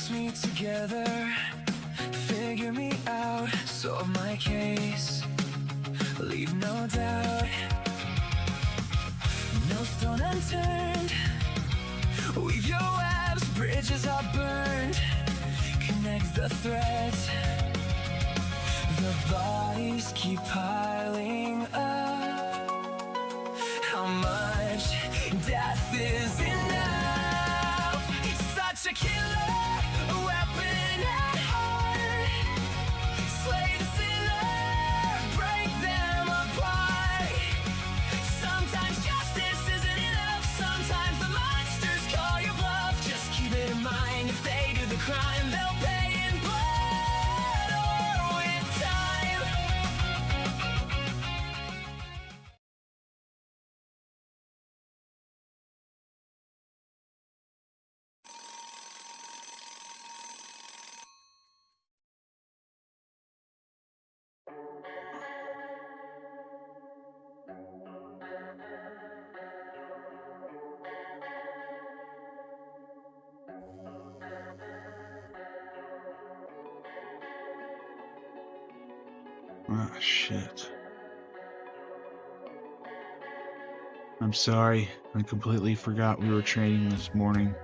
piece me together, figure me out, solve my case, leave no doubt, no stone unturned. Weave your webs, bridges are burned, connect the threads. The bodies keep piling up. How much death is enough? Such a killer, a weapon at heart. Slay the sinner, break them apart. Sometimes justice isn't enough. Sometimes the monsters call your bluff. Just keep it in mind, if they do the crime, they'll pay in blood or with time. Ah, shit. I'm sorry. I completely forgot we were training this morning.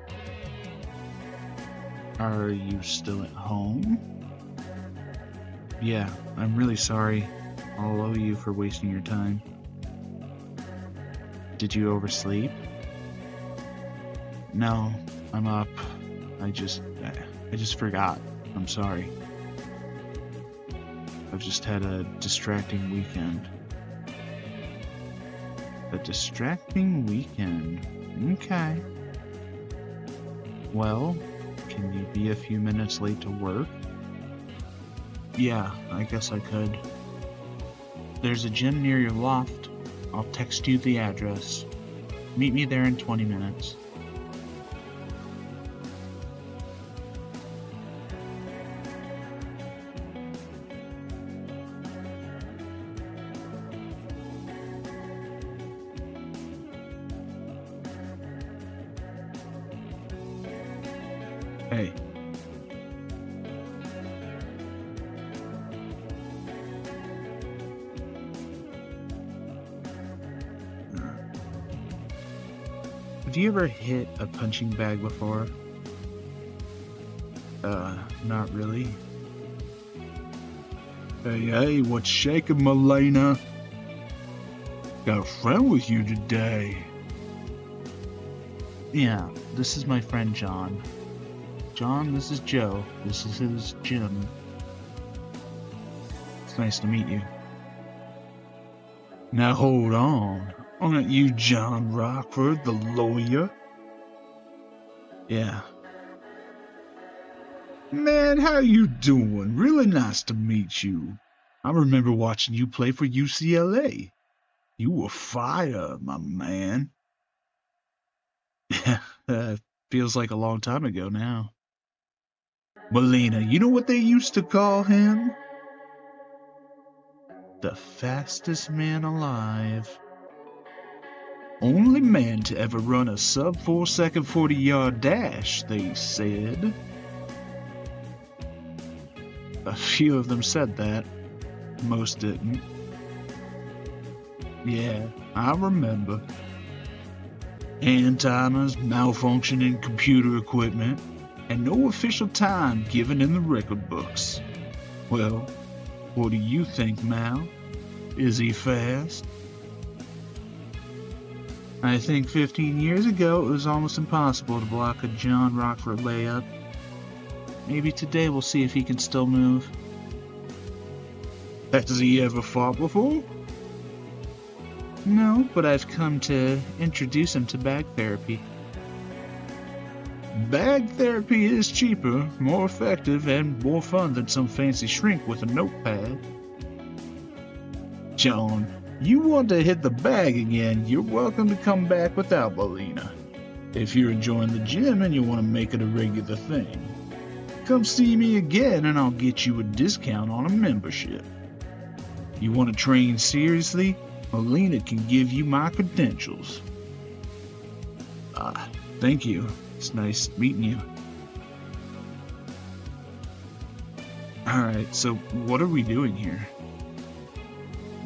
Are you still at home? Yeah, I'm really sorry. I'll owe you for wasting your time. Did you oversleep? No, I'm up. I just forgot. I'm sorry. I've just had a distracting weekend. A distracting weekend. Okay. Well, can you be a few minutes late to work? Yeah, I guess I could. There's a gym near your loft. I'll text you the address. Meet me there in 20 minutes. Hey. Have you ever hit a punching bag before? Not really. Hey, what's shaking, Melina? Got a friend with you today. Yeah, this is my friend John. John, this is Joe. This is his gym. It's nice to meet you. Now hold on. Aren't you John Rockford, the lawyer? Yeah. Man, how you doing? Really nice to meet you. I remember watching you play for UCLA. You were fire, my man. Yeah, feels like a long time ago now. Melina, you know what they used to call him? The fastest man alive. Only man to ever run a sub-4 second 40-yard dash, they said. A few of them said that. Most didn't. Yeah, I remember. Hand-timers, malfunctioning computer equipment, and no official time given in the record books. Well, what do you think, Mal? Is he fast? I think 15 years ago it was almost impossible to block a John Rockford layup. Maybe today we'll see if he can still move. Has he ever fought before? No, but I've come to introduce him to bag therapy. Bag therapy is cheaper, more effective, and more fun than some fancy shrink with a notepad. John, you want to hit the bag again, you're welcome to come back without Melina. If you're enjoying the gym and you want to make it a regular thing, come see me again and I'll get you a discount on a membership. You want to train seriously? Melina can give you my credentials. Thank you. It's nice meeting you. Alright, so what are we doing here?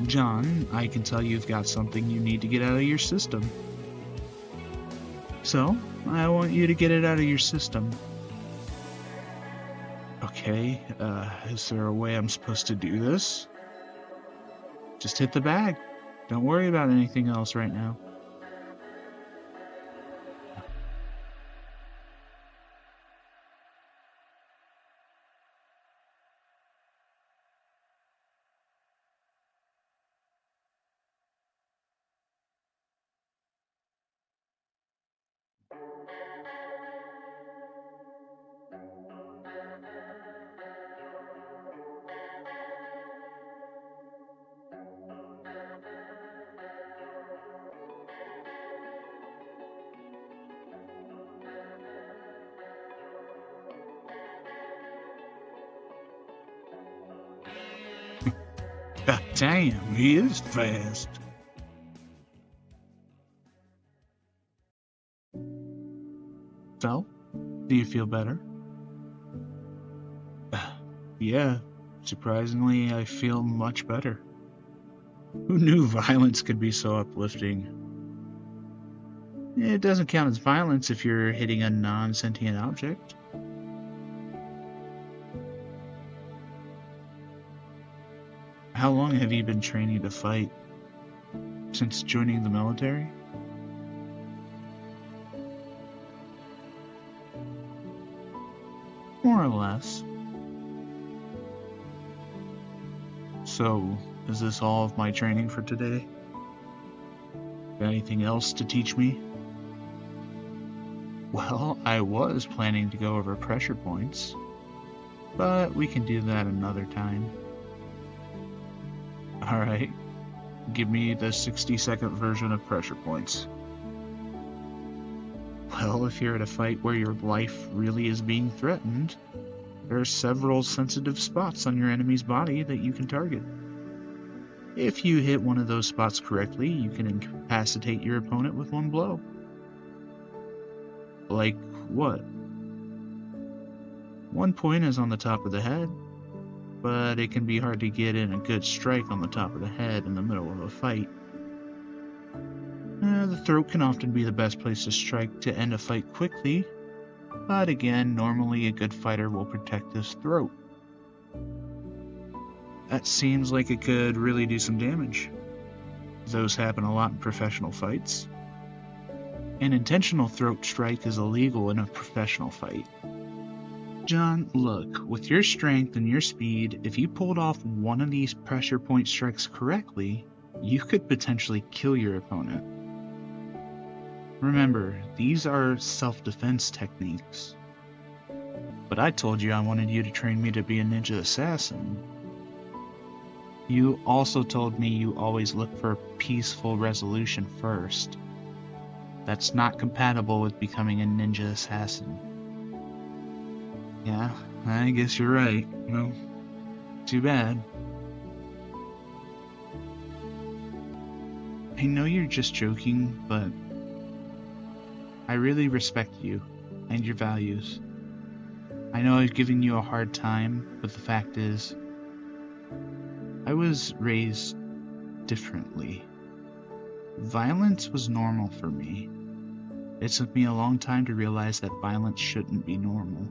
John, I can tell you've got something you need to get out of your system. So, I want you to get it out of your system. Okay, is there a way I'm supposed to do this? Just hit the bag. Don't worry about anything else right now. God damn, he is fast. So, do you feel better? Yeah, surprisingly, I feel much better. Who knew violence could be so uplifting? It doesn't count as violence if you're hitting a non-sentient object. How long have you been training to fight? Since joining the military? More or less. So, is this all of my training for today? Got anything else to teach me? Well, I was planning to go over pressure points, but we can do that another time. Alright, give me the 60-second version of pressure points. Well, if you're at a fight where your life really is being threatened, there are several sensitive spots on your enemy's body that you can target. If you hit one of those spots correctly, you can incapacitate your opponent with one blow. Like what? 1 point is on the top of the head, but it can be hard to get in a good strike on the top of the head in the middle of a fight. The throat can often be the best place to strike to end a fight quickly, but again, normally a good fighter will protect his throat. That seems like it could really do some damage. Those happen a lot in professional fights. An intentional throat strike is illegal in a professional fight. John, look, with your strength and your speed, if you pulled off one of these pressure point strikes correctly, you could potentially kill your opponent. Remember, these are self-defense techniques. But I told you I wanted you to train me to be a ninja assassin. You also told me you always look for a peaceful resolution first. That's not compatible with becoming a ninja assassin. Yeah, I guess you're right. Well, too bad. I know you're just joking, but I really respect you and your values. I know I've given you a hard time, but the fact is, I was raised differently. Violence was normal for me. It took me a long time to realize that violence shouldn't be normal.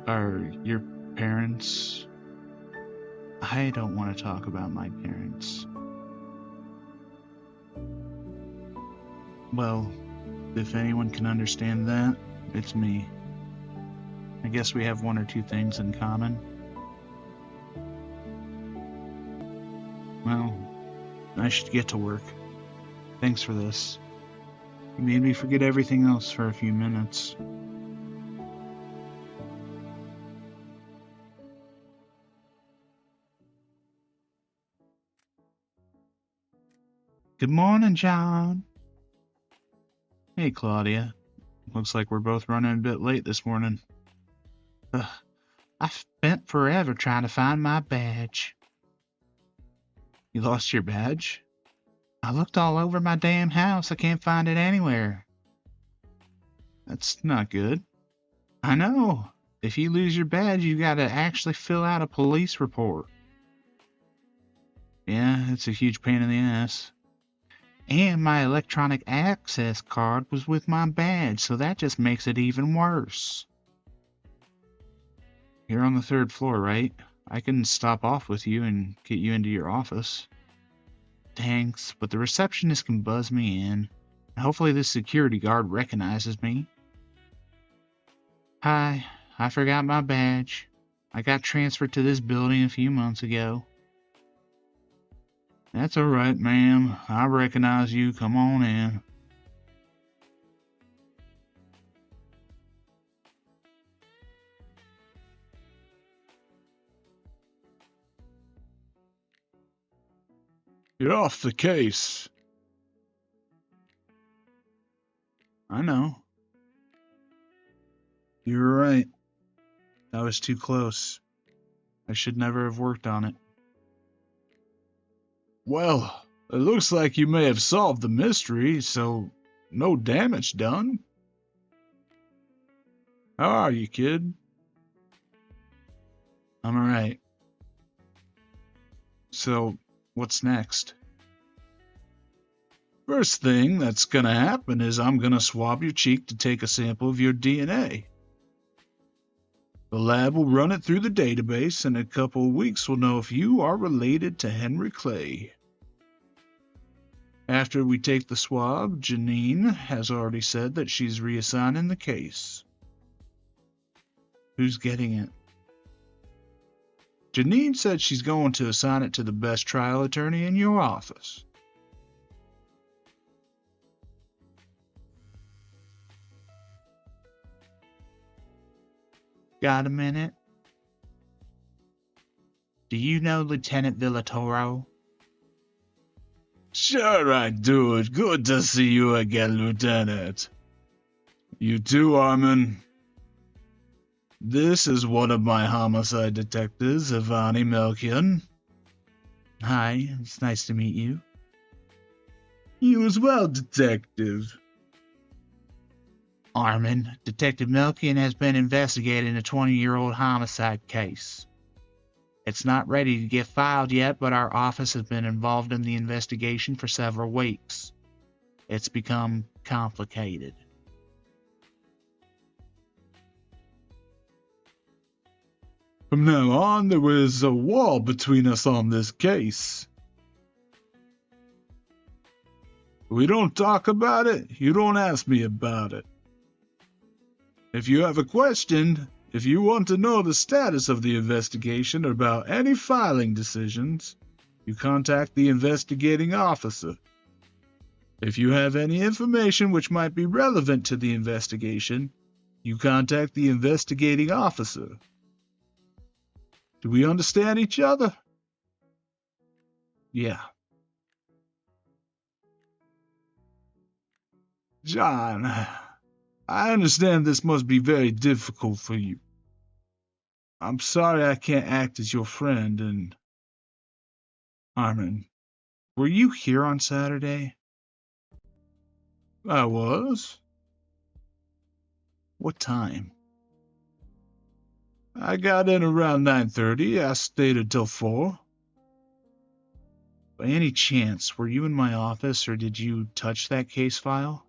Are your parents... I don't want to talk about my parents. Well, if anyone can understand that, it's me. I guess we have one or two things in common. Well, I should get to work. Thanks for this. You made me forget everything else for a few minutes. Good morning, John. Hey, Claudia. Looks like we're both running a bit late this morning. I spent forever trying to find my badge. You lost your badge? I looked all over my damn house. I can't find it anywhere. That's not good. I know. If you lose your badge, you gotta actually fill out a police report. Yeah, it's a huge pain in the ass. And my electronic access card was with my badge, so that just makes it even worse. You're on the 3rd floor, right? I can stop off with you and get you into your office. Thanks, but the receptionist can buzz me in. Hopefully this security guard recognizes me. Hi, I forgot my badge. I got transferred to this building a few months ago. That's alright, ma'am. I recognize you. Come on in. You're off the case. I know. You were right. I was too close. I should never have worked on it. Well, it looks like you may have solved the mystery, so no damage done. How are you, kid? I'm alright. So, what's next? First thing that's gonna happen is I'm gonna swab your cheek to take a sample of your DNA. The lab will run it through the database, and in a couple of weeks we'll know if you are related to Henry Clay. After we take the swab, Janine has already said that she's reassigning the case. Who's getting it? Janine said she's going to assign it to the best trial attorney in your office. Got a minute? Do you know Lieutenant Villatoro? Sure I do. It's good to see you again, Lieutenant. You too, Armin. This is one of my homicide detectives, Ivani Melchian. Hi, it's nice to meet you. You as well, Detective. Armin, Detective Melchian has been investigating a 20-year-old homicide case. It's not ready to get filed yet, but our office has been involved in the investigation for several weeks. It's become complicated. From now on, there is a wall between us on this case. We don't talk about it, you don't ask me about it. If you have a question, if you want to know the status of the investigation or about any filing decisions, you contact the investigating officer. If you have any information which might be relevant to the investigation, you contact the investigating officer. Do we understand each other? Yeah. John, I understand this must be very difficult for you. I'm sorry I can't act as your friend, and... Armin, were you here on Saturday? I was. What time? I got in around 9:30. I stayed until 4. By any chance, were you in my office, or did you touch that case file?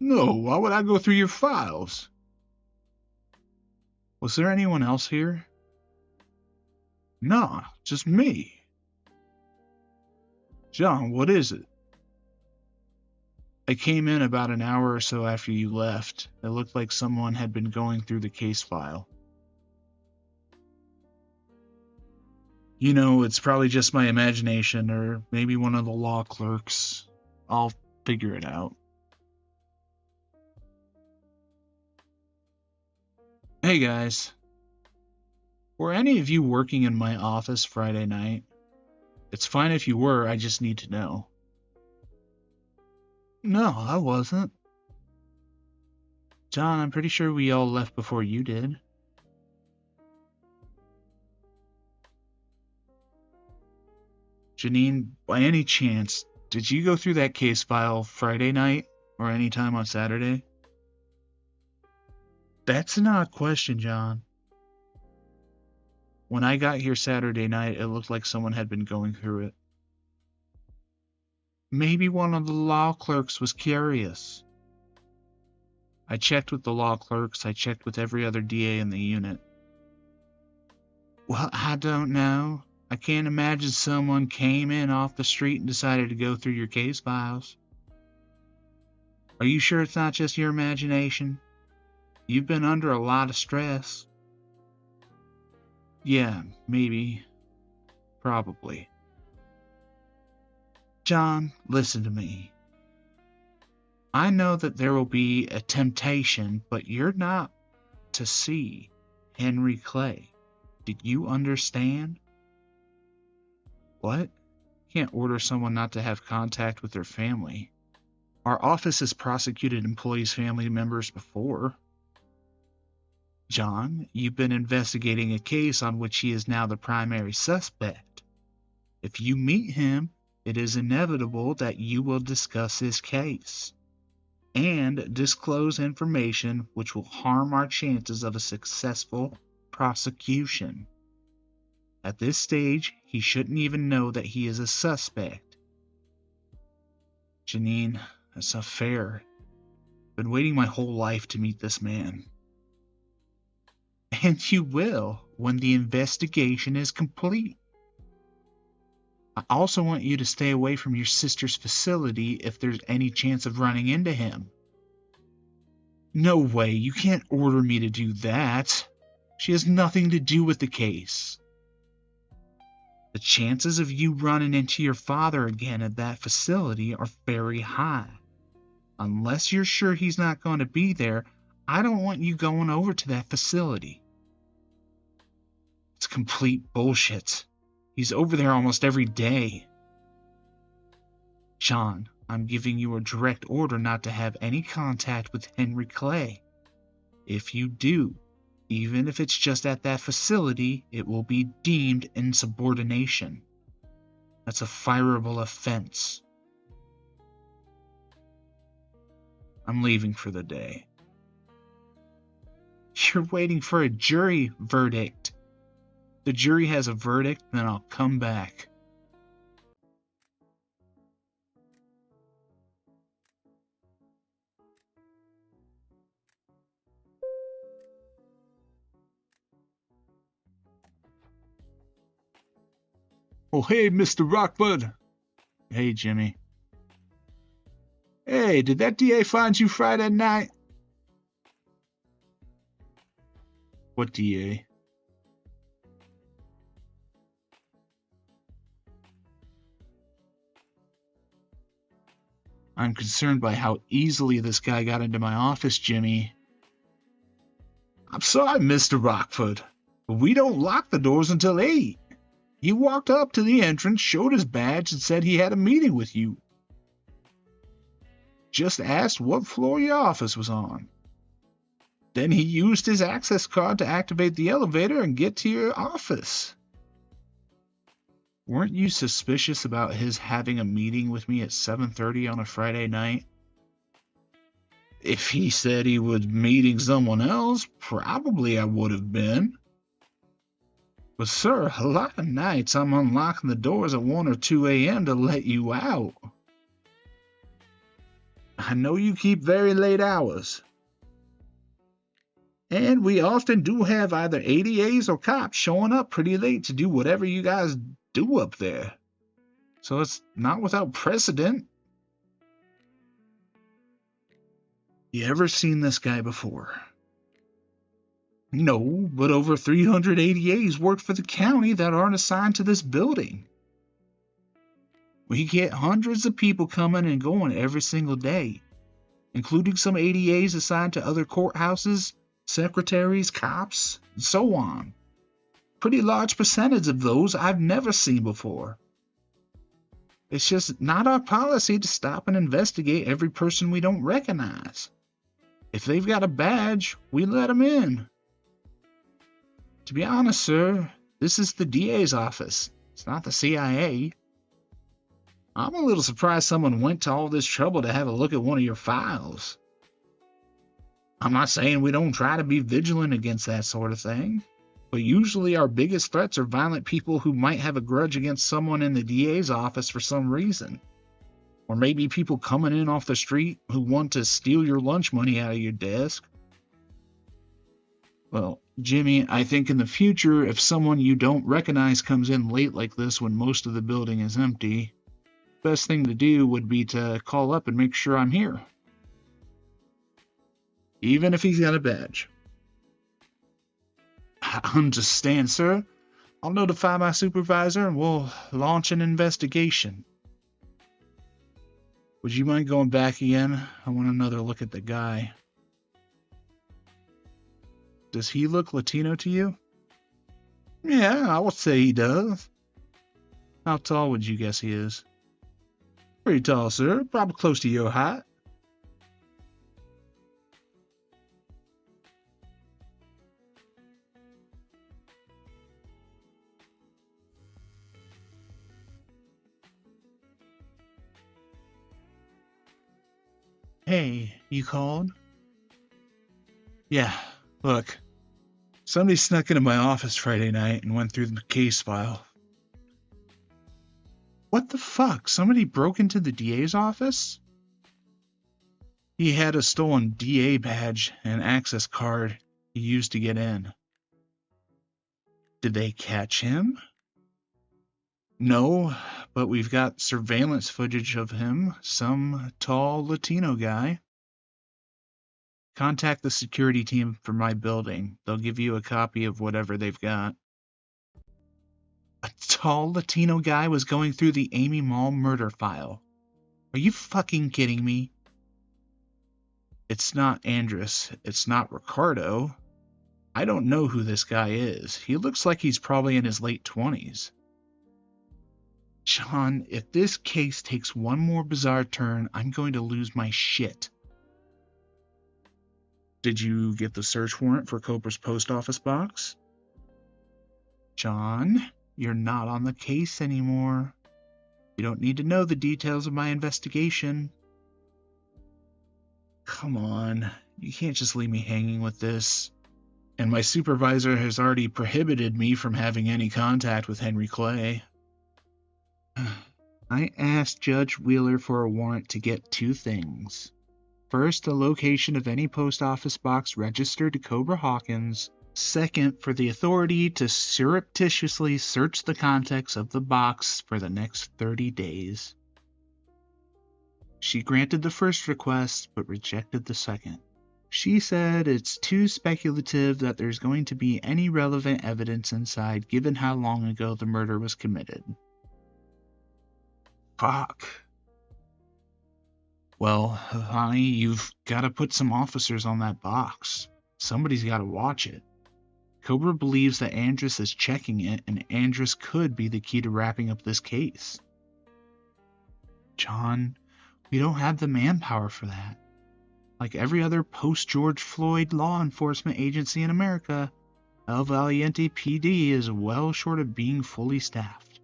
No, why would I go through your files? Was there anyone else here? Nah, just me. John, what is it? I came in about an hour or so after you left. It looked like someone had been going through the case file. You know, it's probably just my imagination, or maybe one of the law clerks. I'll figure it out. Hey guys. Were any of you working in my office Friday night? It's fine if you were, I just need to know. No, I wasn't. John, I'm pretty sure we all left before you did. Janine, by any chance, did you go through that case file Friday night? Or any time on Saturday? That's an odd question, John. When I got here Saturday night, it looked like someone had been going through it. Maybe one of the law clerks was curious. I checked with the law clerks. I checked with every other DA in the unit. Well, I don't know. I can't imagine someone came in off the street and decided to go through your case files. Are you sure it's not just your imagination? You've been under a lot of stress. Yeah, maybe. Probably. John, listen to me. I know that there will be a temptation, but you're not to see Henry Clay. Did you understand? What? Can't order someone not to have contact with their family. Our office has prosecuted employees' family members before. John, you've been investigating a case on which he is now the primary suspect. If you meet him, it is inevitable that you will discuss his case and disclose information which will harm our chances of a successful prosecution. At this stage, he shouldn't even know that he is a suspect. Janine, that's not fair. I've been waiting my whole life to meet this man. And you will when the investigation is complete. I also want you to stay away from your sister's facility if there's any chance of running into him. No way, you can't order me to do that. She has nothing to do with the case. The chances of you running into your father again at that facility are very high. Unless you're sure he's not going to be there, I don't want you going over to that facility. It's complete bullshit. He's over there almost every day. John, I'm giving you a direct order not to have any contact with Henry Clay. If you do, even if it's just at that facility, it will be deemed insubordination. That's a fireable offense. I'm leaving for the day. You're waiting for a jury verdict. The jury has a verdict, then I'll come back. Oh, hey, Mr. Rockford. Hey, Jimmy. Hey, did that DA find you Friday night? What DA? I'm concerned by how easily this guy got into my office, Jimmy. I'm sorry, Mr. Rockford, but we don't lock the doors until 8. He walked up to the entrance, showed his badge, and said he had a meeting with you. Just asked what floor your office was on. Then he used his access card to activate the elevator and get to your office. Weren't you suspicious about his having a meeting with me at 7:30 on a Friday night? If he said he was meeting someone else, probably I would have been. But sir, a lot of nights I'm unlocking the doors at 1 or 2 a.m. to let you out. I know you keep very late hours. And we often do have either ADAs or cops showing up pretty late to do whatever you guys do up there. So it's not without precedent. You ever seen this guy before? No, but over 300 ADAs work for the county that aren't assigned to this building. We get hundreds of people coming and going every single day, including some ADAs assigned to other courthouses, secretaries, cops, and so on. Pretty large percentage of those I've never seen before. It's just not our policy to stop and investigate every person we don't recognize. If they've got a badge, we let them in. To be honest, sir, this is the DA's office. It's not the CIA. I'm a little surprised someone went to all this trouble to have a look at one of your files. I'm not saying we don't try to be vigilant against that sort of thing, but usually our biggest threats are violent people who might have a grudge against someone in the DA's office for some reason. Or maybe people coming in off the street who want to steal your lunch money out of your desk. Well, Jimmy, I think in the future, if someone you don't recognize comes in late like this when most of the building is empty, best thing to do would be to call up and make sure I'm here. Even if he's got a badge. I understand, sir. I'll notify my supervisor and we'll launch an investigation. Would you mind going back again? I want another look at the guy. Does he look Latino to you? Yeah, I would say he does. How tall would you guess he is? Pretty tall, sir. Probably close to your height. Hey, you called? Yeah, look. Somebody snuck into my office Friday night and went through the case file. What the fuck? Somebody broke into the DA's office? He had a stolen DA badge and access card he used to get in. Did they catch him? No, but we've got surveillance footage of him, some tall Latino guy. Contact the security team for my building. They'll give you a copy of whatever they've got. A tall Latino guy was going through the Amy Mall murder file. Are you fucking kidding me? It's not Andres. It's not Ricardo. I don't know who this guy is. He looks like he's probably in his late 20s. John, if this case takes one more bizarre turn, I'm going to lose my shit. Did you get the search warrant for Cobra's post office box? John, you're not on the case anymore. You don't need to know the details of my investigation. Come on, you can't just leave me hanging with this. And my supervisor has already prohibited me from having any contact with Henry Clay. I asked Judge Wheeler for a warrant to get two things. First, the location of any post office box registered to Cobra Hawkins. Second, for the authority to surreptitiously search the contents of the box for the next 30 days. She granted the first request, but rejected the second. She said it's too speculative that there's going to be any relevant evidence inside given how long ago the murder was committed. Fuck. Well, honey, you've got to put some officers on that box. Somebody's got to watch it. Cobra believes that Andres is checking it, and Andres could be the key to wrapping up this case. John, we don't have the manpower for that. Like every other post-George Floyd law enforcement agency in America, El Valiente PD is well short of being fully staffed.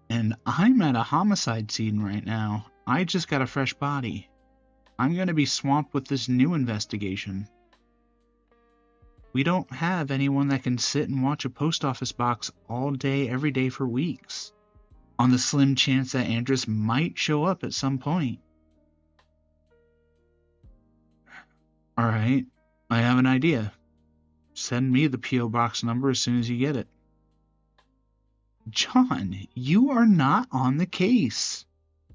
And I'm at a homicide scene right now. I just got a fresh body. I'm going to be swamped with this new investigation. We don't have anyone that can sit and watch a post office box all day, every day for weeks, on the slim chance that Andres might show up at some point. Alright, I have an idea. Send me the P.O. box number as soon as you get it. John, you are not on the case.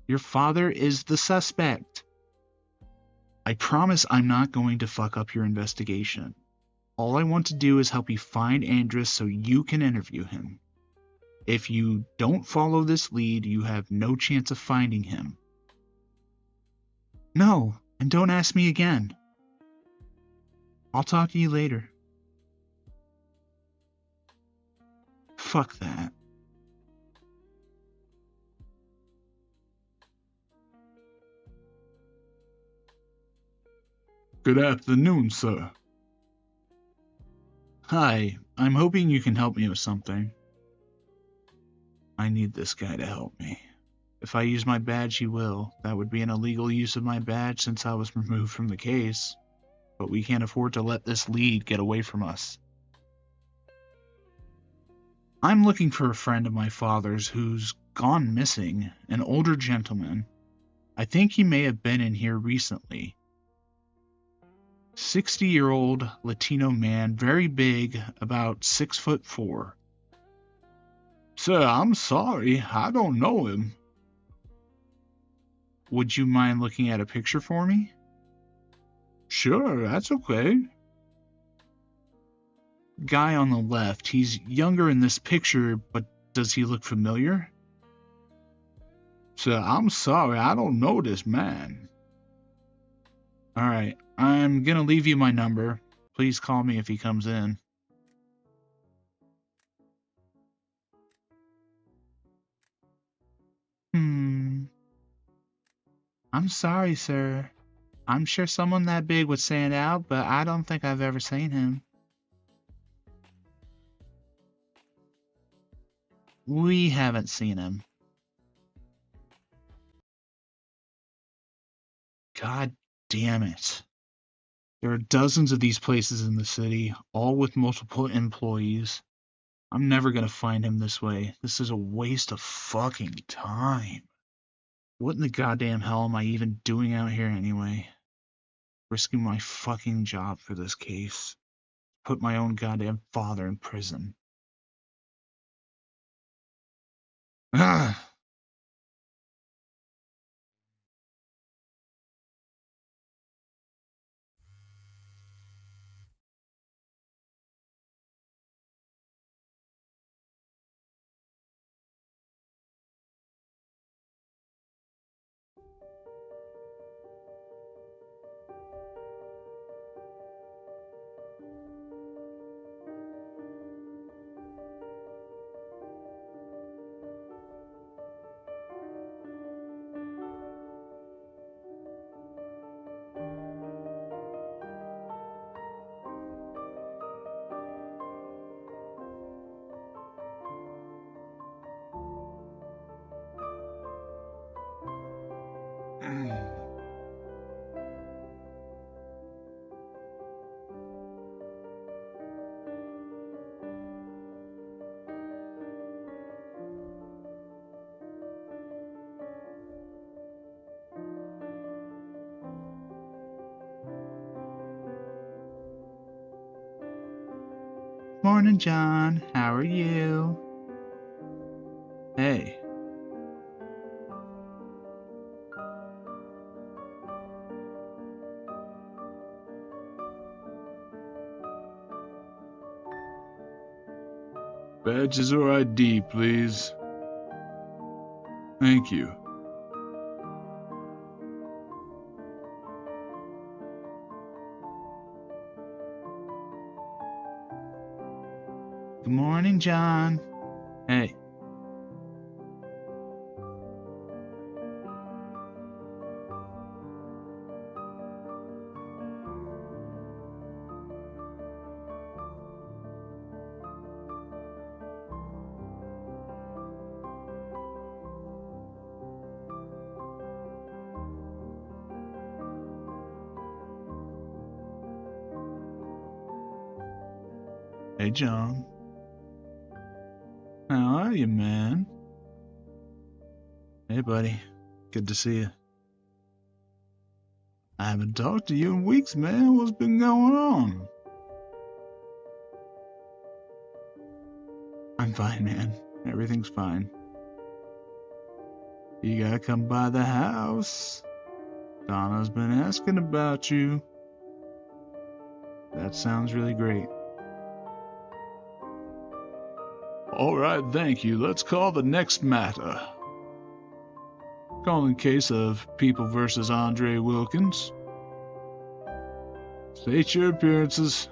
Your father is the suspect. I promise I'm not going to fuck up your investigation. All I want to do is help you find Andres so you can interview him. If you don't follow this lead, you have no chance of finding him. No, and don't ask me again. I'll talk to you later. Fuck that. Good afternoon, sir. Hi, I'm hoping you can help me with something. I need this guy to help me. If I use my badge, he will. That would be an illegal use of my badge since I was removed from the case. But we can't afford to let this lead get away from us. I'm looking for a friend of my father's who's gone missing, an older gentleman. I think he may have been in here recently. 60-year-old Latino man, very big, about 6'4". Sir, I'm sorry, I don't know him. Would you mind looking at a picture for me? Sure, that's okay. Guy on the left, he's younger in this picture, but does he look familiar? Sir, I'm sorry, I don't know this man. Alright, I'm gonna leave you my number. Please call me if he comes in. I'm sorry, sir. I'm sure someone that big would stand out, but I don't think I've ever seen him. We haven't seen him. God damn it. There are dozens of these places in the city, all with multiple employees. I'm never gonna find him this way. This is a waste of fucking time. What in the goddamn hell am I even doing out here anyway? Risking my fucking job for this case. Put my own goddamn father in prison. Ah! Morning, John. How are you? Hey. Badges or ID, please. Thank you. Good morning, John. Hey. Hey, John. How are you, man? Hey, buddy. Good to see you. I haven't talked to you in weeks, man. What's been going on? I'm fine, man. Everything's fine. You gotta come by the house. Donna's been asking about you. That sounds really great. All right, thank you. Let's call the next matter. Calling case of People versus Andre Wilkins. State your appearances.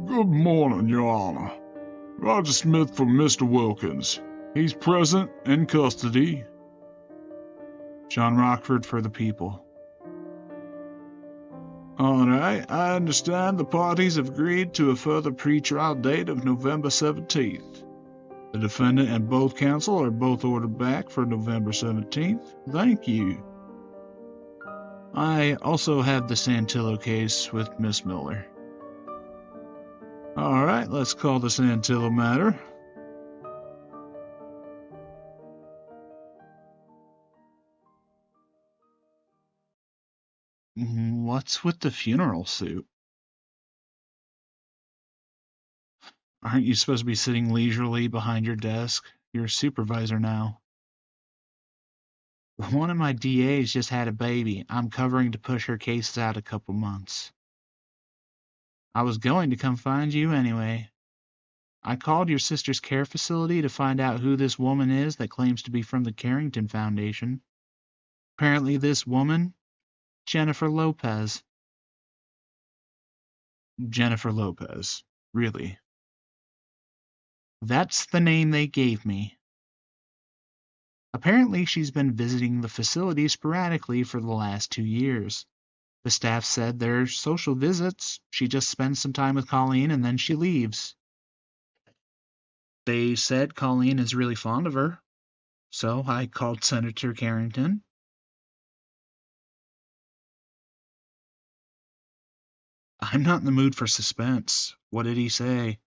Good morning, Your Honor. Roger Smith for Mr. Wilkins. He's present in custody. John Rockford for the People. All right, I understand the parties have agreed to a further pretrial date of November 17th. The defendant and both counsel are both ordered back for November 17th. Thank you. I also have the Santillo case with Miss Miller. All right, let's call the Santillo matter. What's with the funeral suit? Aren't you supposed to be sitting leisurely behind your desk? You're a supervisor now. One of my DAs just had a baby. I'm covering to push her cases out a couple months. I was going to come find you anyway. I called your sister's care facility to find out who this woman is that claims to be from the Carrington Foundation. Apparently this woman, Jennifer Lopez. Jennifer Lopez. Really? That's the name they gave me. Apparently she's been visiting the facility sporadically for the last 2 years. The staff said they're social visits. She just spends some time with Colleen and then she leaves. They said Colleen is really fond of her. So I called Senator Carrington. I'm not in the mood for suspense. What did he say?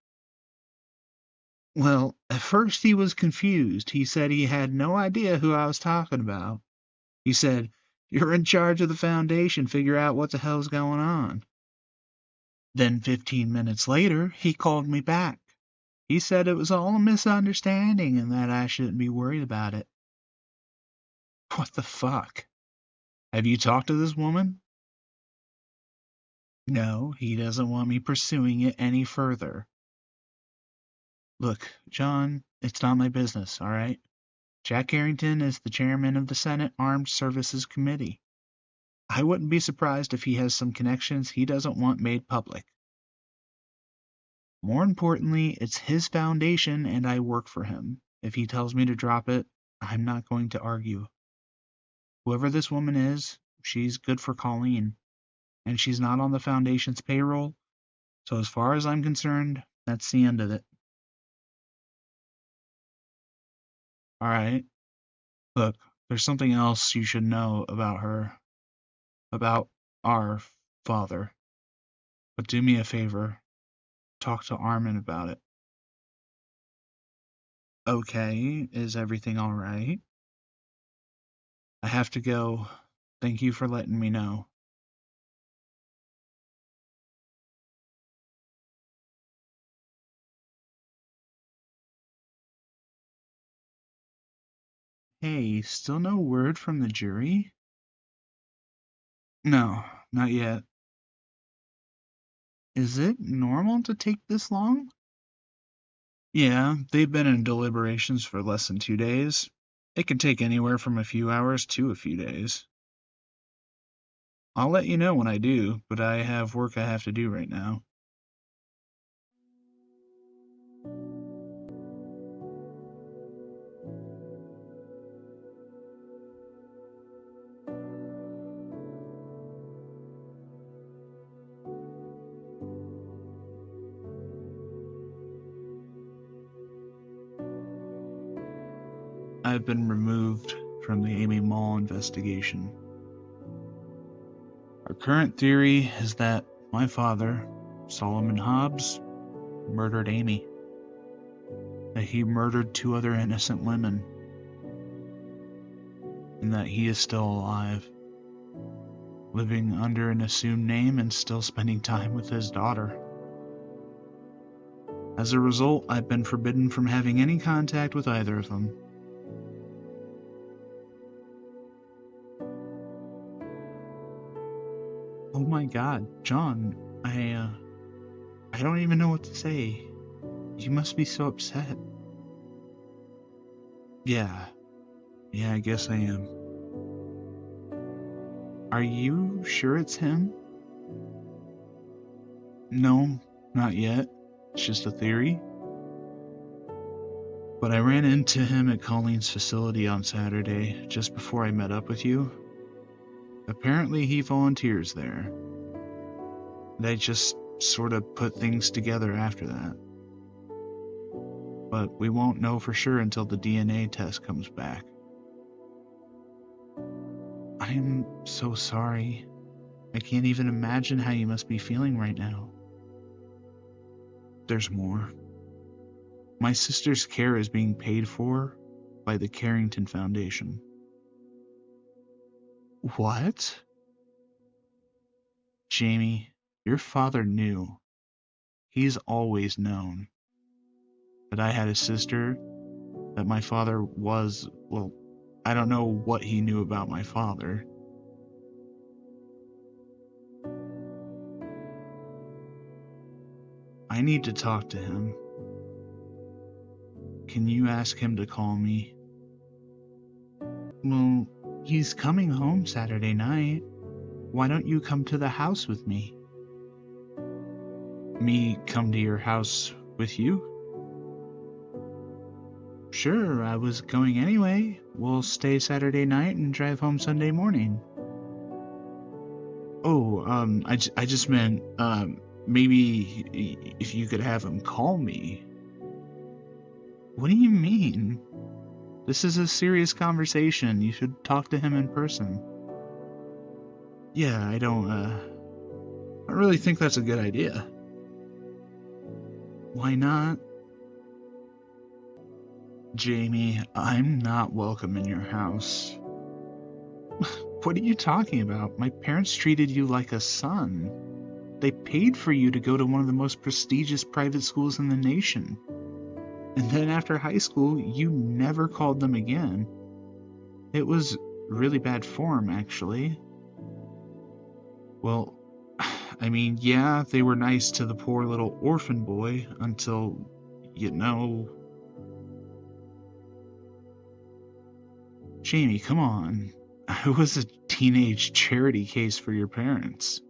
Well, at first he was confused. He said he had no idea who I was talking about. He said, "You're in charge of the foundation. Figure out what the hell's going on." Then 15 minutes later, he called me back. He said it was all a misunderstanding and that I shouldn't be worried about it. What the fuck? Have you talked to this woman? No, he doesn't want me pursuing it any further. Look, John, it's not my business, all right? Jack Carrington is the chairman of the Senate Armed Services Committee. I wouldn't be surprised if he has some connections he doesn't want made public. More importantly, it's his foundation and I work for him. If he tells me to drop it, I'm not going to argue. Whoever this woman is, she's good for Colleen. And she's not on the foundation's payroll, so as far as I'm concerned, that's the end of it. All right. Look, there's something else you should know about her. About our father. But do me a favor. Talk to Armin about it. Okay, is everything all right? I have to go. Thank you for letting me know. Hey, still no word from the jury? No, not yet. Is it normal to take this long? Yeah, they've been in deliberations for less than 2 days. It can take anywhere from a few hours to a few days. I'll let you know when I do, but I have work I have to do right now. I've been removed from the Amy Mall investigation. Our current theory is that my father, Solomon Hobbs, murdered Amy. That he murdered 2 other innocent women. And that he is still alive, living under an assumed name and still spending time with his daughter. As a result, I've been forbidden from having any contact with either of them. Oh my God, John, I don't even know what to say. You must be so upset. Yeah, I guess I am. Are you sure it's him? No, not yet. It's just a theory. But I ran into him at Colleen's facility on Saturday, just before I met up with you. Apparently he volunteers there. They just sort of put things together after that. but we won't know for sure until the DNA test comes back. I'm so sorry. I can't even imagine how you must be feeling right now. There's more. My sister's care is being paid for by the Carrington Foundation. What? Jamie, your father knew. He's always known that I had a sister, that my father was, well, I don't know what he knew about my father. I need to talk to him. Can you ask him to call me? Well, he's coming home Saturday night. Why don't you come to the house with me? Me come to your house with you? Sure, I was going anyway. We'll stay Saturday night and drive home Sunday morning. Oh, I just meant, maybe if you could have him call me. What do you mean? This is a serious conversation. You should talk to him in person. Yeah, I don't really think that's a good idea. Why not? Jamie, I'm not welcome in your house. What are you talking about? My parents treated you like a son. They paid for you to go to one of the most prestigious private schools in the nation. And then after high school, you never called them again. It was really bad form, actually. Well, I mean, yeah, they were nice to the poor little orphan boy until, Jamie, come on. I was a teenage charity case for your parents.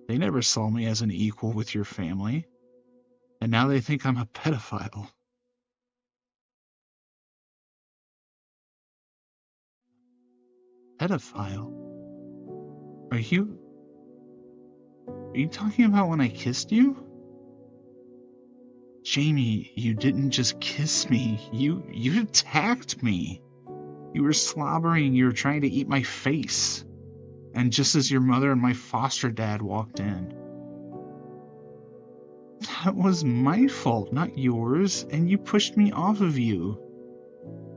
They never saw me as an equal with your family. And now they think I'm a pedophile. Pedophile? Are you talking about when I kissed you? Jamie, you didn't just kiss me. You attacked me. You were slobbering. You were trying to eat my face. And just as your mother and my foster dad walked in. That was my fault, not yours. And you pushed me off of you.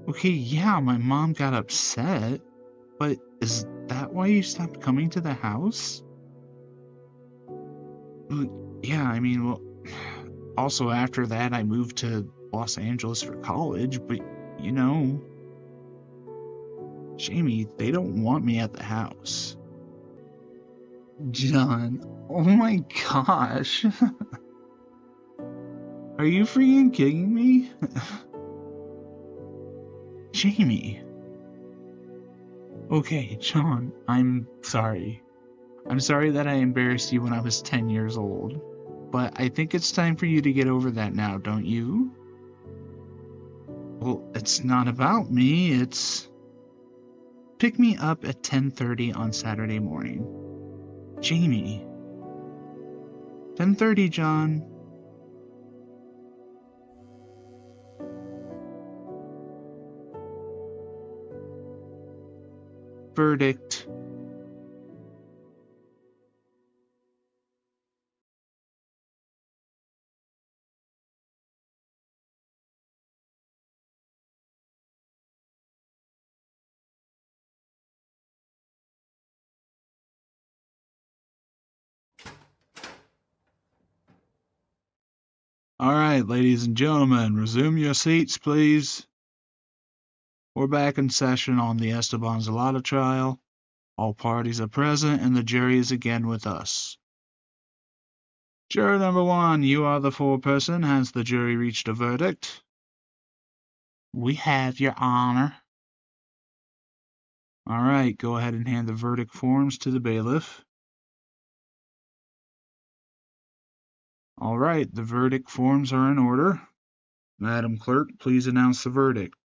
Okay, yeah, my mom got upset. But is that why you stopped coming to the house? Yeah, I mean, well, also after that I moved to Los Angeles for college, but Jamie, they don't want me at the house. John, oh my gosh. Are you freaking kidding me? Jamie. Okay, John, I'm sorry. I'm sorry that I embarrassed you when I was 10 years old. But I think it's time for you to get over that now, don't you? Well, it's not about me, it's... Pick me up at 10:30 on Saturday morning. Jamie. 10:30, John. Verdict. All right, ladies and gentlemen, resume your seats, please. We're back in session on the Esteban Zelada trial. All parties are present, and the jury is again with us. Juror number 1, you are the foreperson. Has the jury reached a verdict? We have, Your Honor. All right, go ahead and hand the verdict forms to the bailiff. All right, the verdict forms are in order. Madam Clerk, please announce the verdict.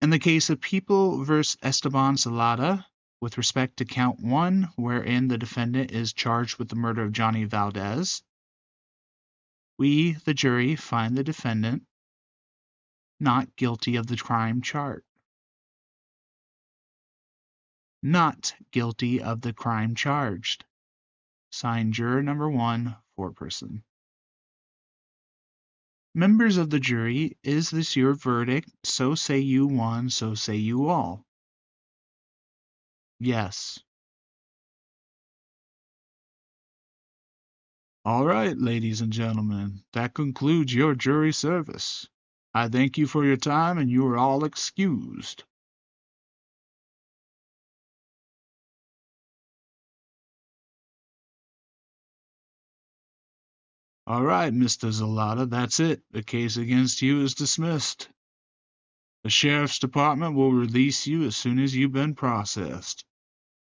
In the case of People v. Esteban Zelada, with respect to count 1, wherein the defendant is charged with the murder of Johnny Valdez, We, the jury, find the defendant not guilty of the crime charged. Not guilty of the crime charged. Signed, juror number 1, foreperson. Members of the jury, is this your verdict? So say you one, so say you all. Yes. All right, ladies and gentlemen, that concludes your jury service. I thank you for your time, and you are all excused. All right, Mr. Zalata, that's it. The case against you is dismissed. The sheriff's department will release you as soon as you've been processed.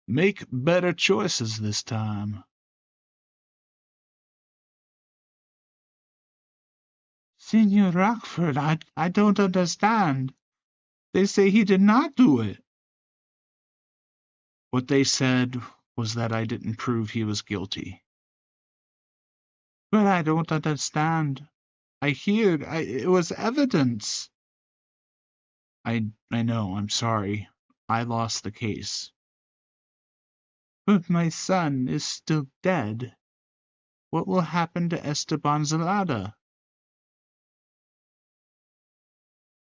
Make better choices this time. Senor Rockford, I don't understand. They say he did not do it. What they said was that I didn't prove he was guilty. But I don't understand. It was evidence. I know, I'm sorry. I lost the case. But my son is still dead. What will happen to Esteban Zelada?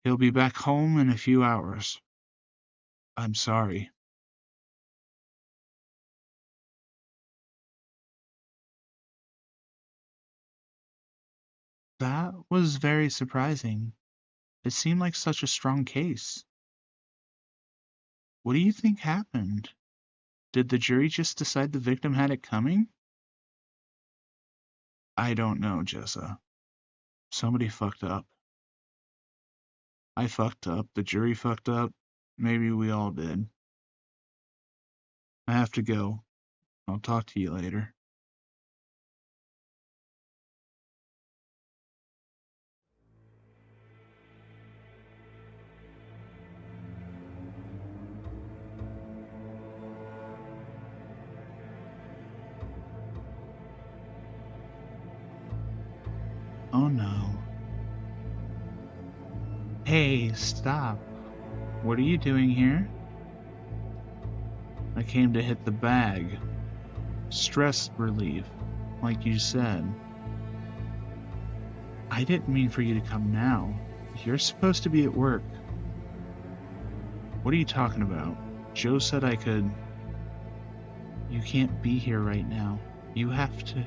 He'll be back home in a few hours. I'm sorry. That was very surprising. It seemed like such a strong case. What do you think happened? Did the jury just decide the victim had it coming? I don't know, Jessa. Somebody fucked up. I fucked up. The jury fucked up. Maybe we all did. I have to go. I'll talk to you later. Oh no. Hey, stop. What are you doing here? I came to hit the bag. Stress relief, like you said. I didn't mean for you to come now. You're supposed to be at work. What are you talking about? Joe said I could... You can't be here right now. You have to...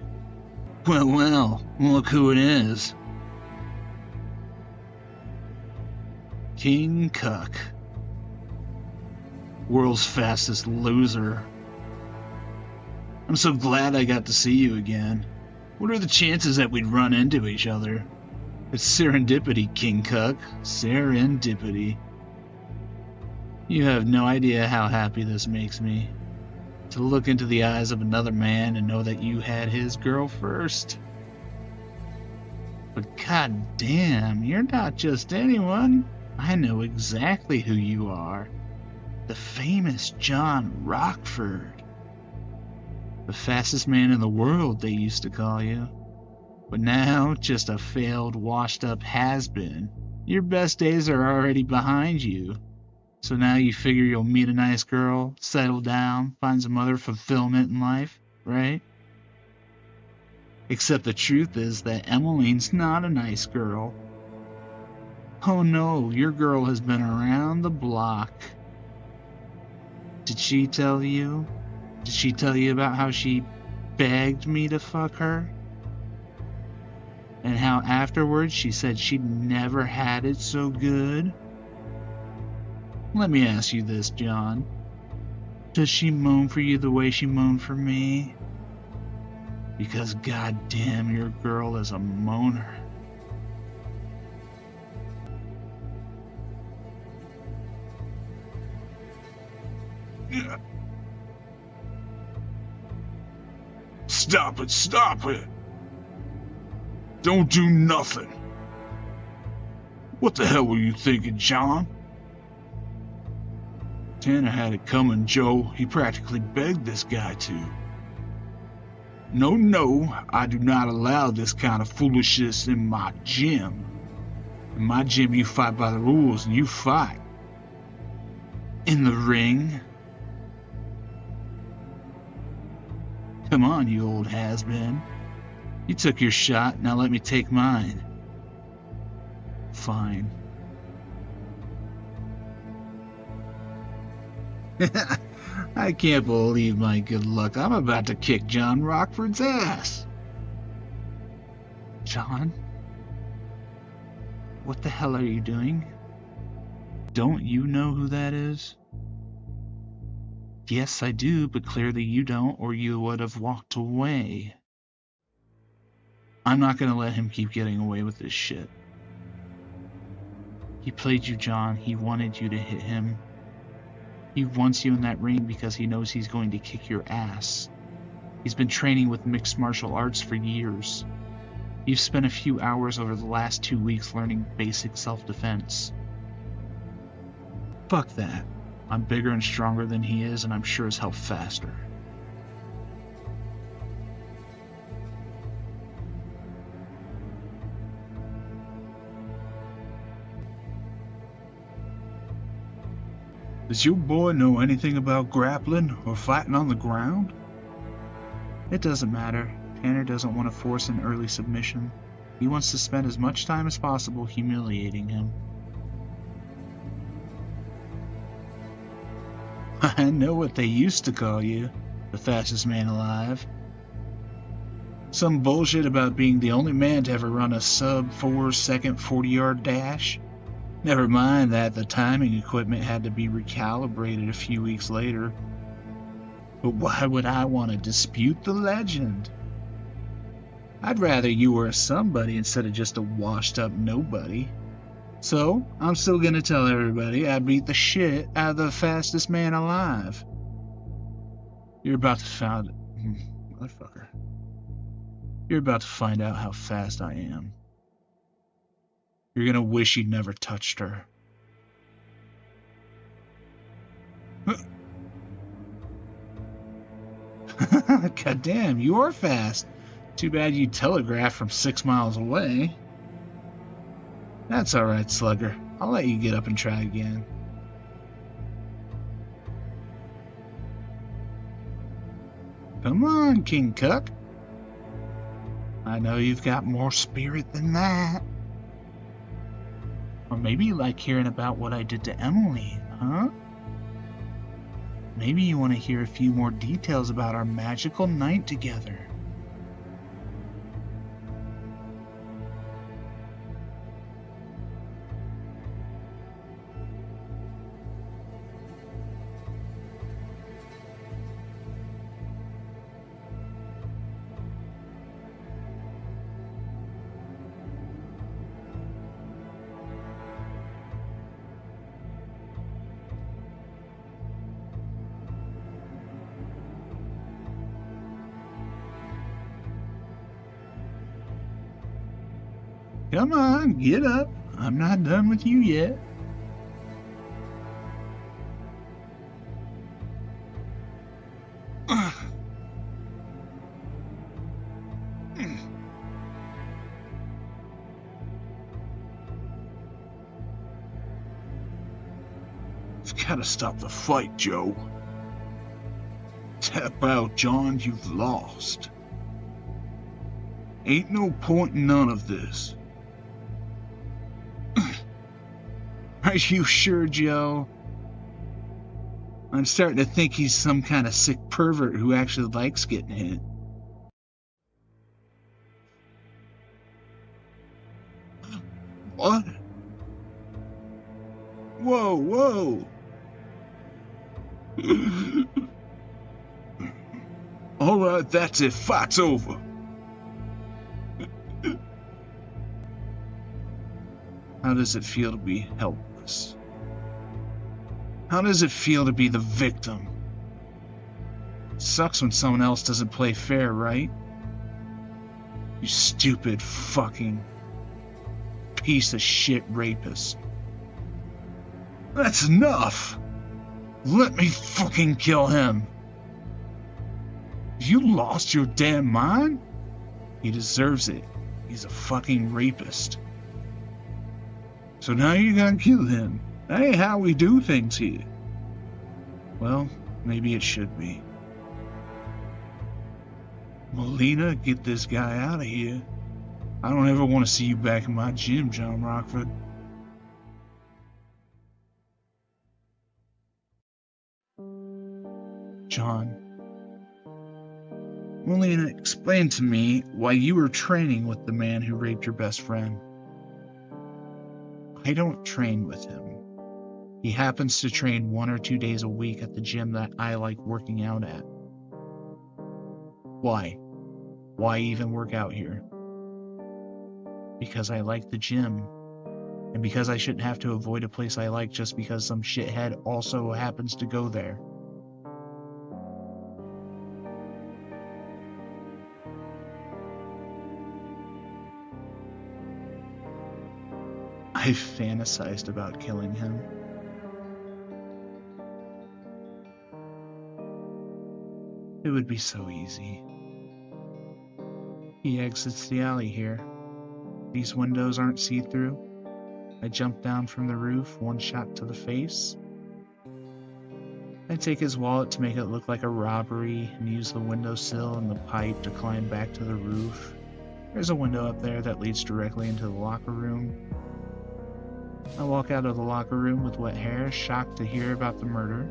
Well, look who it is. King Cuck. World's fastest loser. I'm so glad I got to see you again. What are the chances that we'd run into each other? It's serendipity, King Cuck. Serendipity. You have no idea how happy this makes me. To look into the eyes of another man and know that you had his girl first. But goddamn, you're not just anyone. I know exactly who you are. The famous John Rockford. The fastest man in the world, they used to call you. But now, just a failed, washed-up has-been. Your best days are already behind you. So now you figure you'll meet a nice girl, settle down, find some other fulfillment in life, right? Except the truth is that Emmeline's not a nice girl. Oh no, your girl has been around the block. Did she tell you? Did she tell you about how she begged me to fuck her? And how afterwards she said she'd never had it so good? Let me ask you this, John. Does she moan for you the way she moaned for me? Because goddamn, your girl is a moaner. Stop it, stop it! Don't do nothing! What the hell were you thinking, John? Tanner had it coming, Joe. He practically begged this guy to. No, I do not allow this kind of foolishness in my gym. In my gym, you fight by the rules, and you fight. In the ring. Come on, you old has-been. You took your shot, now let me take mine. Fine. I can't believe my good luck. I'm about to kick John Rockford's ass. John? What the hell are you doing? Don't you know who that is? Yes, I do, but clearly you don't, or you would have walked away. I'm not gonna let him keep getting away with this shit. He played you, John. He wanted you to hit him. He wants you in that ring because he knows he's going to kick your ass. He's been training with mixed martial arts for years. You've spent a few hours over the last 2 weeks learning basic self-defense. Fuck that. I'm bigger and stronger than he is, and I'm sure as hell faster. Does your boy know anything about grappling or fighting on the ground? It doesn't matter. Tanner doesn't want to force an early submission. He wants to spend as much time as possible humiliating him. I know what they used to call you, the fastest man alive. Some bullshit about being the only man to ever run a sub-4-second 40-yard dash. Never mind that the timing equipment had to be recalibrated a few weeks later. But why would I want to dispute the legend? I'd rather you were a somebody instead of just a washed-up nobody. So, I'm still gonna tell everybody I beat the shit out of the fastest man alive. You're about to find... Motherfucker. You're about to find out how fast I am. You're gonna wish you'd never touched her. God damn, you are fast. Too bad you telegraphed from 6 miles away. That's alright, Slugger. I'll let you get up and try again. Come on, King Cuck. I know you've got more spirit than that. Or maybe you like hearing about what I did to Emily, huh? Maybe you want to hear a few more details about our magical night together. Come on, get up. I'm not done with you yet. You've got to stop the fight, Joe. Tap out, John. You've lost. Ain't no point in none of this. Are you sure, Joe? I'm starting to think he's some kind of sick pervert who actually likes getting hit. What? Whoa. Alright, that's it. Fight's over. How does it feel to be helpless? How does it feel to be the victim? Sucks when someone else doesn't play fair, right? You stupid fucking piece of shit rapist. That's enough! Let me fucking kill him! You lost your damn mind? He deserves it. He's a fucking rapist. So now you're gonna kill him. That ain't how we do things here. Well, maybe it should be. Melina, get this guy out of here. I don't ever want to see you back in my gym, John Rockford. John. Melina, explain to me why you were training with the man who raped your best friend. I don't train with him. He happens to train 1 or 2 days a week at the gym that I like working out at. Why? Why even work out here? Because I like the gym. And because I shouldn't have to avoid a place I like just because some shithead also happens to go there. I fantasized about killing him. It would be so easy. He exits the alley here. These windows aren't see-through. I jump down from the roof, 1 shot to the face. I take his wallet to make it look like a robbery and use the windowsill and the pipe to climb back to the roof. There's a window up there that leads directly into the locker room. I walk out of the locker room with wet hair, shocked to hear about the murder.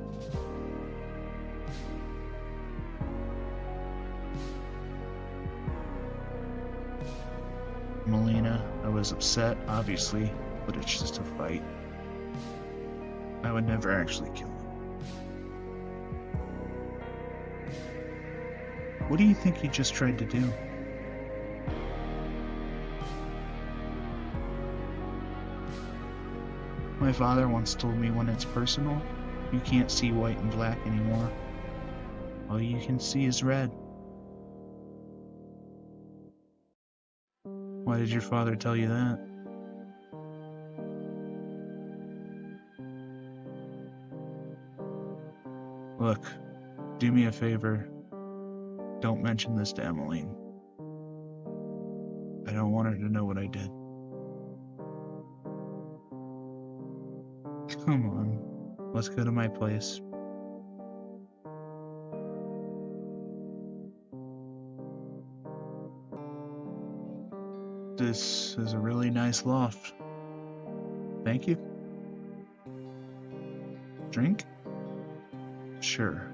Melina, I was upset, obviously, but it's just a fight. I would never actually kill him. What do you think he just tried to do? My father once told me when it's personal, you can't see white and black anymore. All you can see is red. Why did your father tell you that? Look, do me a favor. Don't mention this to Emmeline. I don't want her to know what I did. Come on, let's go to my place. This is a really nice loft. Thank you. Drink? Sure.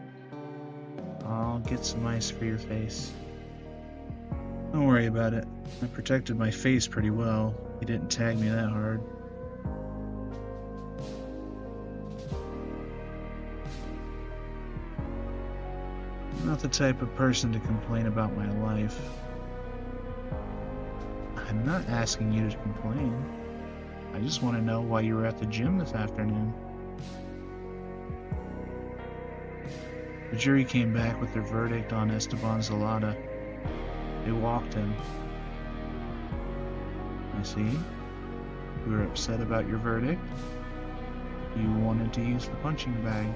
I'll get some ice for your face. Don't worry about it. I protected my face pretty well. He didn't tag me that hard. I'm not the type of person to complain about my life. I'm not asking you to complain. I just want to know why you were at the gym this afternoon. The jury came back with their verdict on Esteban Zelada. They walked him. I see. You were upset about your verdict. You wanted to use the punching bag.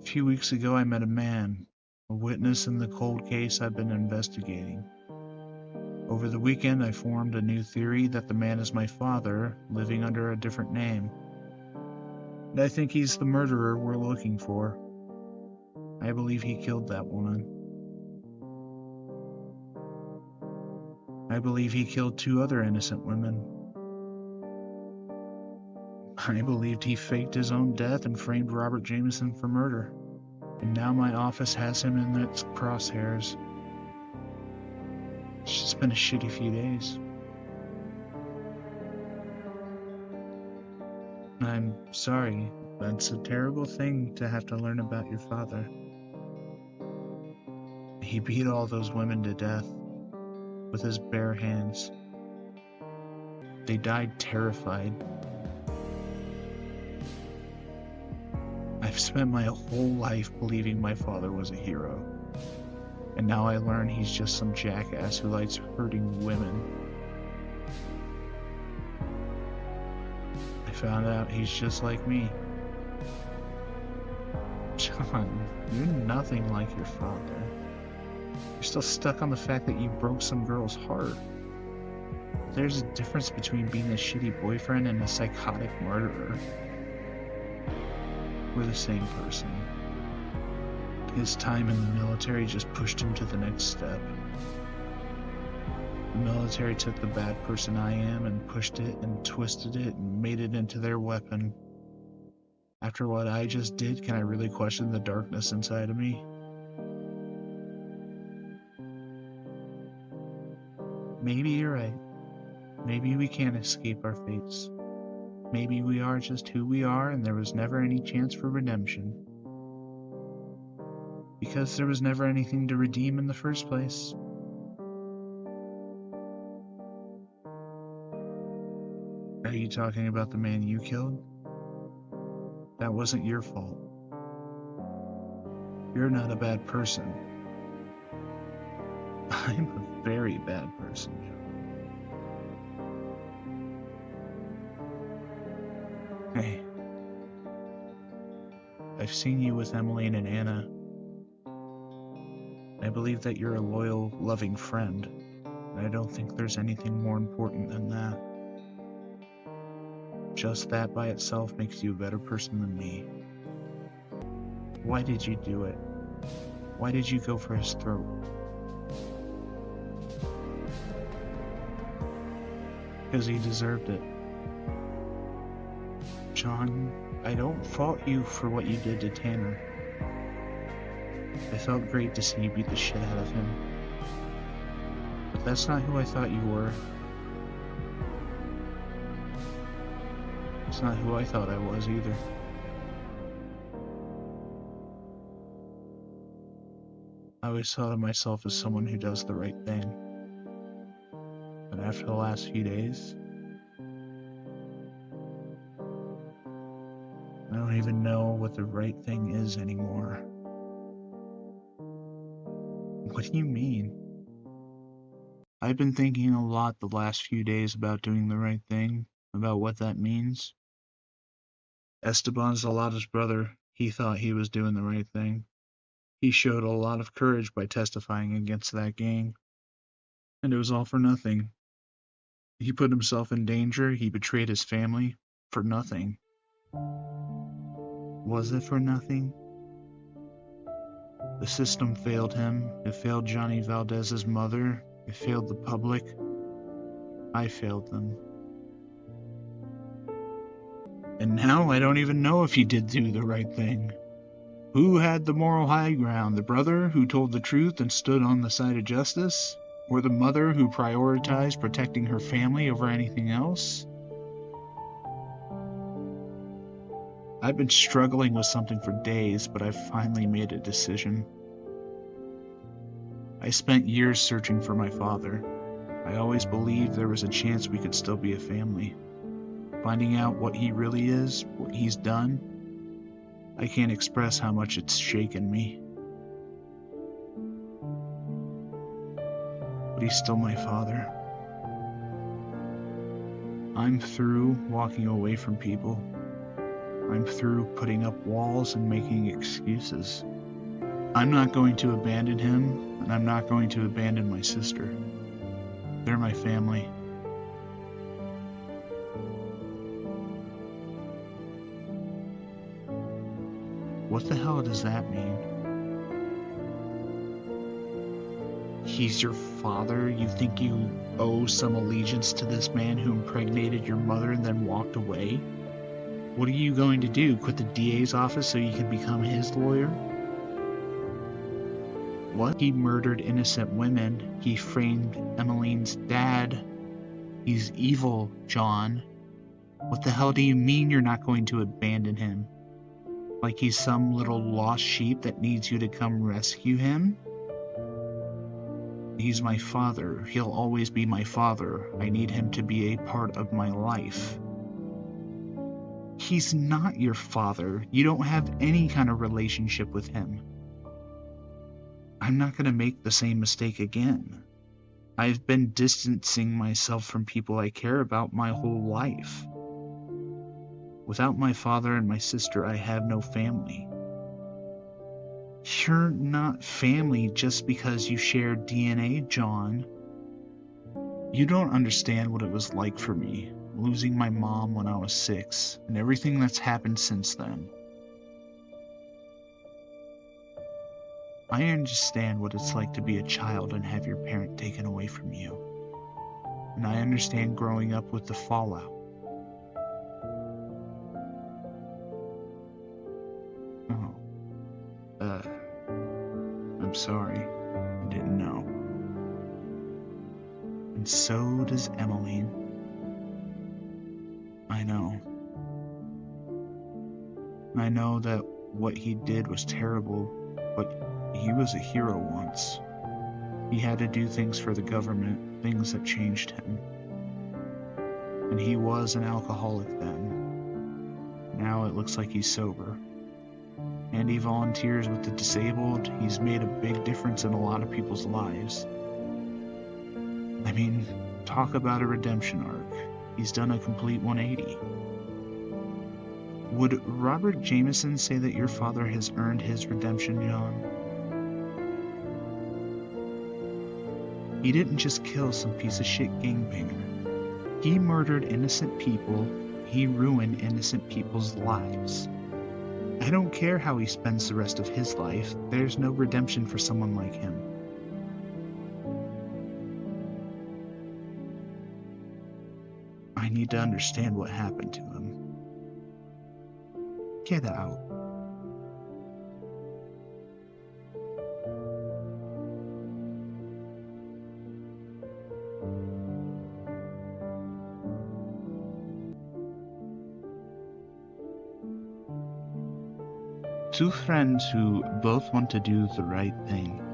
A few weeks ago I met a man, a witness in the cold case I've been investigating. Over the weekend I formed a new theory that the man is my father, living under a different name. And I think he's the murderer we're looking for. I believe he killed that woman. I believe he killed 2 other innocent women. I believed he faked his own death and framed Robert Jameson for murder. And now my office has him in its crosshairs. It's just been a shitty few days. I'm sorry, but it's a terrible thing to have to learn about your father. He beat all those women to death with his bare hands. They died terrified. I've spent my whole life believing my father was a hero, and now I learn he's just some jackass who likes hurting women. I found out he's just like me. John, you're nothing like your father. You're still stuck on the fact that you broke some girl's heart. There's a difference between being a shitty boyfriend and a psychotic murderer. We're the same person. His time in the military just pushed him to the next step. The military took the bad person I am and pushed it and twisted it and made it into their weapon. After what I just did, can I really question the darkness inside of me? Maybe you're right. Maybe we can't escape our fates. Maybe we are just who we are and there was never any chance for redemption. Because there was never anything to redeem in the first place. Are you talking about the man you killed? That wasn't your fault. You're not a bad person. I'm a very bad person, John. Hey. I've seen you with Emmeline and Anna. I believe that you're a loyal, loving friend, and I don't think there's anything more important than that. Just that by itself makes you a better person than me. Why did you do it? Why did you go for his throat? Because he deserved it. John, I don't fault you for what you did to Tanner. I felt great to see you beat the shit out of him. But that's not who I thought you were. It's not who I thought I was either. I always thought of myself as someone who does the right thing. But after the last few days, I don't even know what the right thing is anymore. What do you mean? I've been thinking a lot the last few days about doing the right thing, about what that means. Esteban Zalata's brother, he thought he was doing the right thing. He showed a lot of courage by testifying against that gang. And it was all for nothing. He put himself in danger, he betrayed his family, for nothing. Was it for nothing? The system failed him, it failed Johnny Valdez's mother, it failed the public. I failed them. And now I don't even know if he did do the right thing. Who had the moral high ground? The brother who told the truth and stood on the side of justice? Or the mother who prioritized protecting her family over anything else? I've been struggling with something for days, but I've finally made a decision. I spent years searching for my father. I always believed there was a chance we could still be a family. Finding out what he really is, what he's done, I can't express how much it's shaken me. But he's still my father. I'm through walking away from people. I'm through putting up walls and making excuses. I'm not going to abandon him, and I'm not going to abandon my sister. They're my family. What the hell does that mean? He's your father? You think you owe some allegiance to this man who impregnated your mother and then walked away? What are you going to do? Quit the DA's office so you can become his lawyer? What? He murdered innocent women. He framed Emmeline's dad. He's evil, John. What the hell do you mean you're not going to abandon him? Like he's some little lost sheep that needs you to come rescue him? He's my father. He'll always be my father. I need him to be a part of my life. He's not your father. You don't have any kind of relationship with him. I'm not going to make the same mistake again. I've been distancing myself from people I care about my whole life. Without my father and my sister, I have no family. You're not family just because you share DNA, John. You don't understand what it was like for me, losing my mom when I was 6, and everything that's happened since then. I understand what it's like to be a child and have your parent taken away from you. And I understand growing up with the fallout. Oh, I'm sorry. I didn't know. And so does Emmeline. I know. I know that what he did was terrible, but he was a hero once. He had to do things for the government, things that changed him. And he was an alcoholic then. Now it looks like he's sober. And he volunteers with the disabled. He's made a big difference in a lot of people's lives. I mean, talk about a redemption arc. He's done a complete 180. Would Robert Jameson say that your father has earned his redemption, John? He didn't just kill some piece of shit gangbanger. He murdered innocent people. He ruined innocent people's lives. I don't care how he spends the rest of his life. There's no redemption for someone like him. I need to understand what happened to him. Get out. Two friends who both want to do the right thing.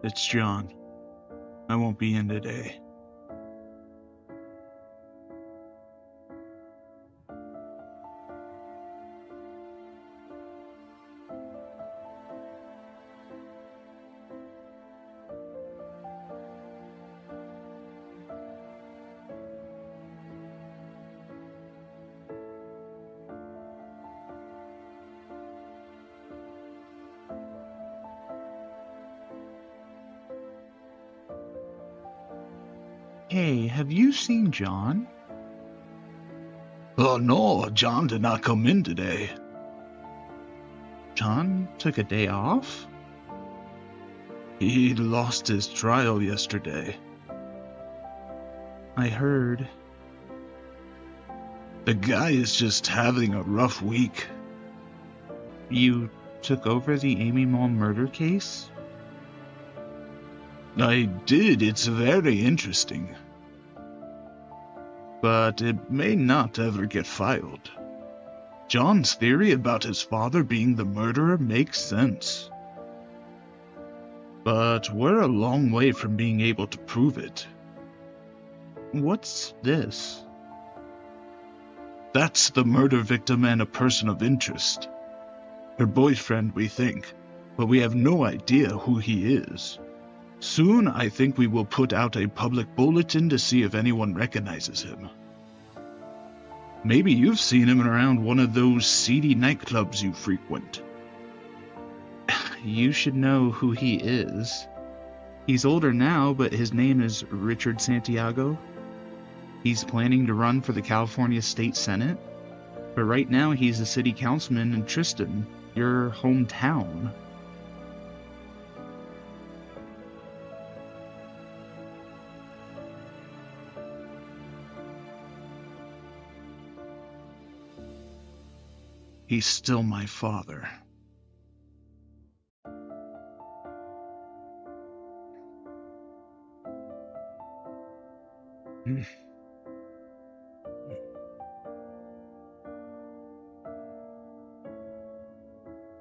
It's John. I won't be in today. Hey, have you seen John? Oh no, John did not come in today. John took a day off? He lost his trial yesterday. I heard. The guy is just having a rough week. You took over the Amy Mall murder case? I did, it's very interesting. But it may not ever get filed. John's theory about his father being the murderer makes sense. But we're a long way from being able to prove it. What's this? That's the murder victim and a person of interest. Her boyfriend, we think, but we have no idea who he is. Soon, I think we will put out a public bulletin to see if anyone recognizes him. Maybe you've seen him around one of those seedy nightclubs you frequent. You should know who he is. He's older now, but his name is Richard Santiago. He's planning to run for the California State Senate. But right now, he's a city councilman in Tristan, your hometown. he's still my father.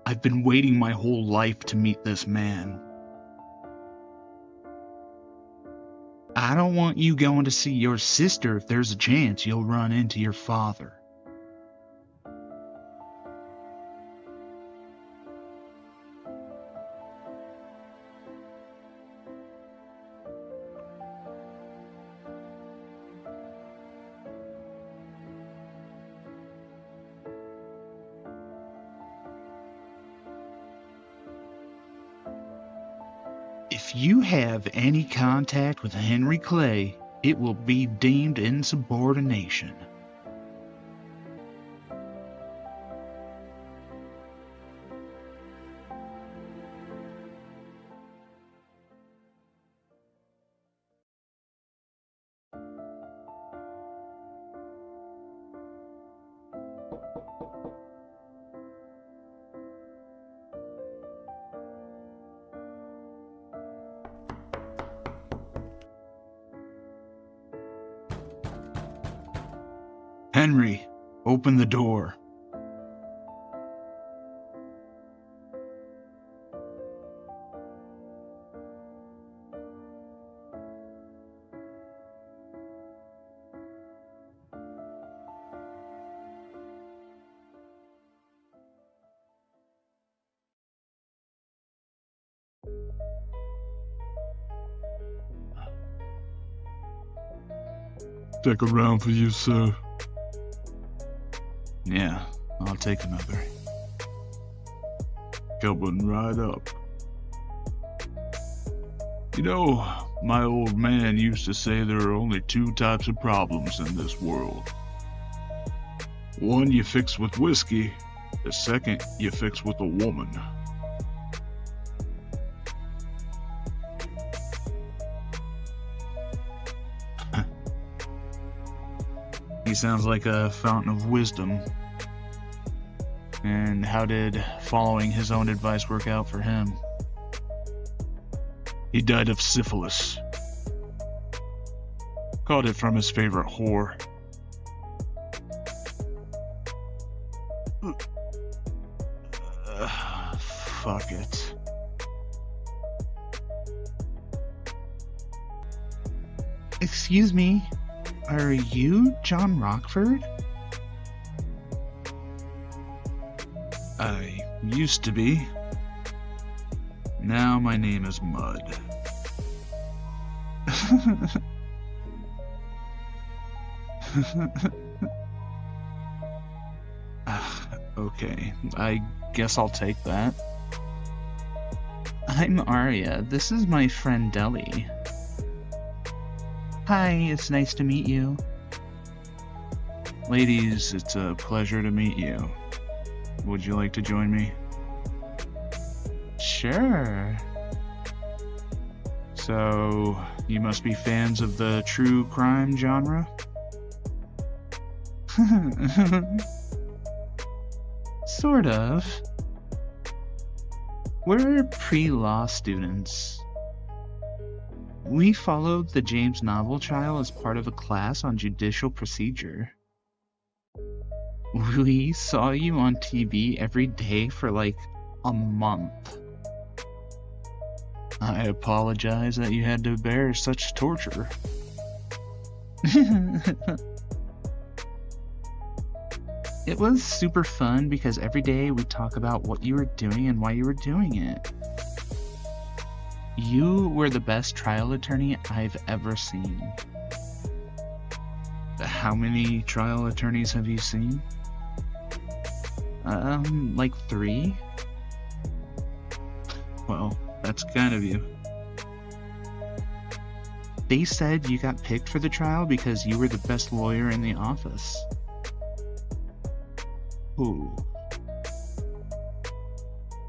I've been waiting my whole life to meet this man. I don't want you going to see your sister if there's a chance you'll run into your father. If you have any contact with Henry Clay, it will be deemed insubordination. Henry, open the door. Take a round for you, sir. Yeah, I'll take another. Coming right up. You know, my old man used to say there are only two types of problems in this world. One you fix with whiskey, the second you fix with a woman. He sounds like a fountain of wisdom. And how did following his own advice work out for him? He died of syphilis. Caught it from his favorite whore. Fuck it. Excuse me, are you John Rockford? I used to be. Now my name is Mud. Okay, I guess I'll take that. I'm Arya. This is my friend Deli. Hi, it's nice to meet you. Ladies, it's a pleasure to meet you. Would you like to join me? Sure. So, you must be fans of the true crime genre? Sort of. We're pre-law students. We followed the James novel trial as part of a class on judicial procedure. We saw you on TV every day for like a month. I apologize that you had to bear such torture. It was super fun because every day we talk about what you were doing and why you were doing it. You were the best trial attorney I've ever seen. How many trial attorneys have you seen? Like 3? Well, that's kind of you. They said you got picked for the trial because you were the best lawyer in the office. Ooh.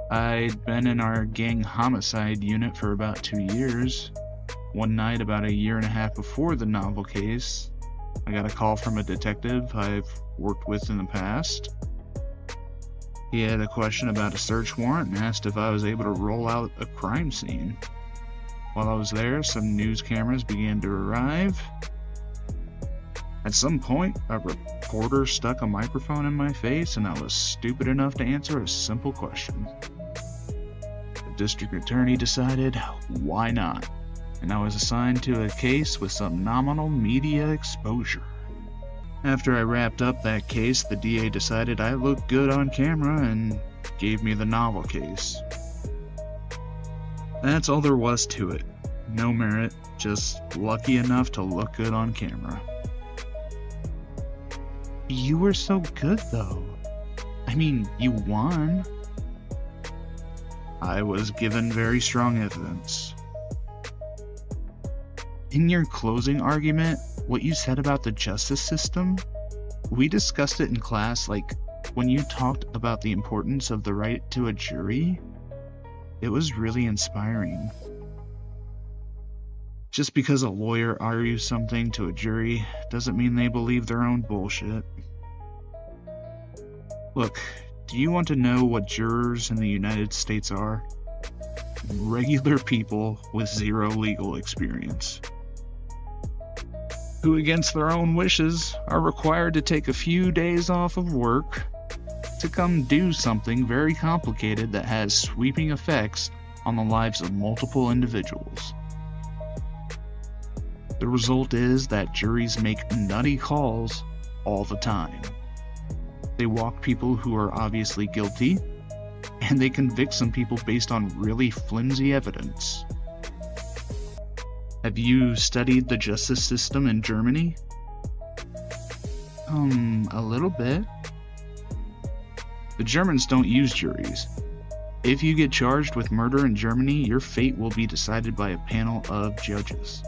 I'd been in our gang homicide unit for about 2 years. One night, about 1.5 years before the novel case, I got a call from a detective I've worked with in the past. He had a question about a search warrant and asked if I was able to roll out a crime scene. While I was there, some news cameras began to arrive. At some point, a reporter stuck a microphone in my face, and I was stupid enough to answer a simple question. The district attorney decided, why not? And I was assigned to a case with some nominal media exposure. After I wrapped up that case, the DA decided I looked good on camera and gave me the novel case. That's all there was to it. No merit, just lucky enough to look good on camera. You were so good, though. I mean, you won. I was given very strong evidence. In your closing argument, what you said about the justice system, we discussed it in class, like when you talked about the importance of the right to a jury. It was really inspiring. Just because a lawyer argues something to a jury doesn't mean they believe their own bullshit. Look, do you want to know what jurors in the United States are? Regular people with zero legal experience, who against their own wishes are required to take a few days off of work to come do something very complicated that has sweeping effects on the lives of multiple individuals. The result is that juries make nutty calls all the time. They walk people who are obviously guilty, and they convict some people based on really flimsy evidence. Have you studied the justice system in Germany? A little bit. The Germans don't use juries. If you get charged with murder in Germany, your fate will be decided by a panel of judges.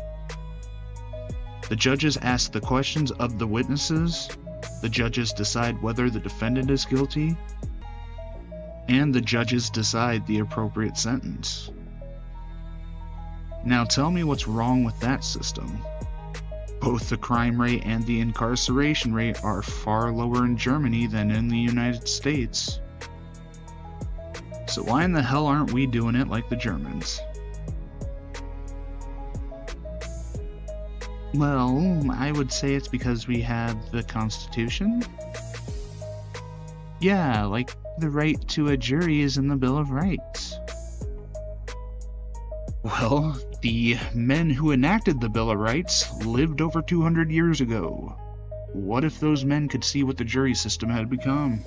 The judges ask the questions of the witnesses, the judges decide whether the defendant is guilty, and the judges decide the appropriate sentence. Now tell me what's wrong with that system. Both the crime rate and the incarceration rate are far lower in Germany than in the United States. So why in the hell aren't we doing it like the Germans? Well, I would say it's because we have the Constitution. Yeah, like the right to a jury is in the Bill of Rights. Well, the men who enacted the Bill of Rights lived over 200 years ago. What if those men could see what the jury system had become?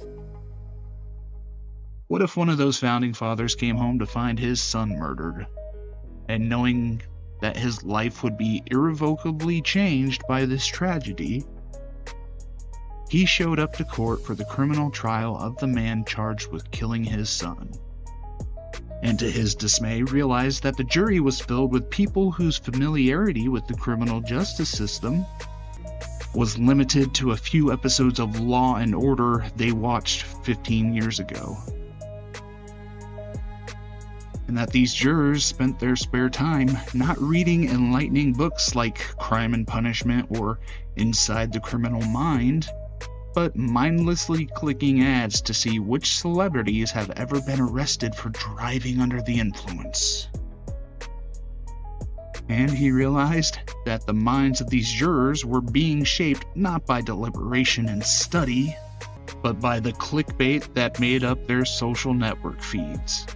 What if one of those founding fathers came home to find his son murdered, and knowing that his life would be irrevocably changed by this tragedy, he showed up to court for the criminal trial of the man charged with killing his son, and to his dismay realized that the jury was filled with people whose familiarity with the criminal justice system was limited to a few episodes of Law and Order they watched 15 years ago. And that these jurors spent their spare time not reading enlightening books like Crime and Punishment or Inside the Criminal Mind, but mindlessly clicking ads to see which celebrities have ever been arrested for driving under the influence. And he realized that the minds of these jurors were being shaped not by deliberation and study, but by the clickbait that made up their social network feeds,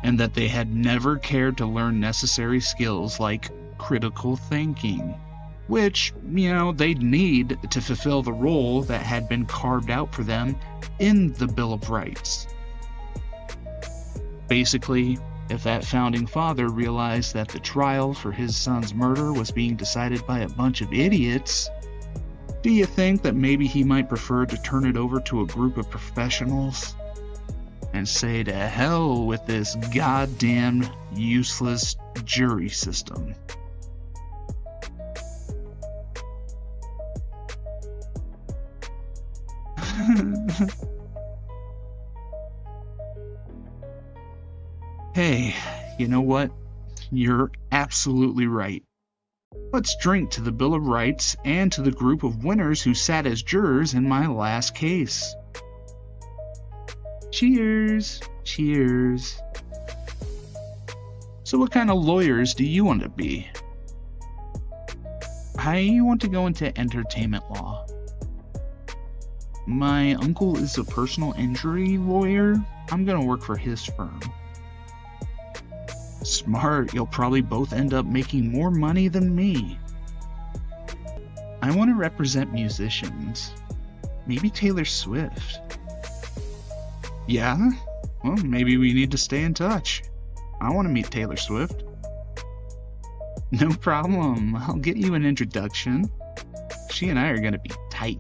and that they had never cared to learn necessary skills like critical thinking, which, they'd need to fulfill the role that had been carved out for them in the Bill of Rights. Basically, if that founding father realized that the trial for his son's murder was being decided by a bunch of idiots, do you think that maybe he might prefer to turn it over to a group of professionals and say to hell with this goddamn useless jury system? Hey, you know what? You're absolutely right. Let's drink to the Bill of Rights and to the group of winners who sat as jurors in my last case. Cheers. Cheers. So what kind of lawyers do you want to be? I want to go into entertainment law. My uncle is a personal injury lawyer. I'm gonna work for his firm. Smart, you'll probably both end up making more money than me. I want to represent musicians. Maybe Taylor Swift. Yeah? Well, maybe we need to stay in touch. I want to meet Taylor Swift. No problem. I'll get you an introduction. She and I are gonna be tight.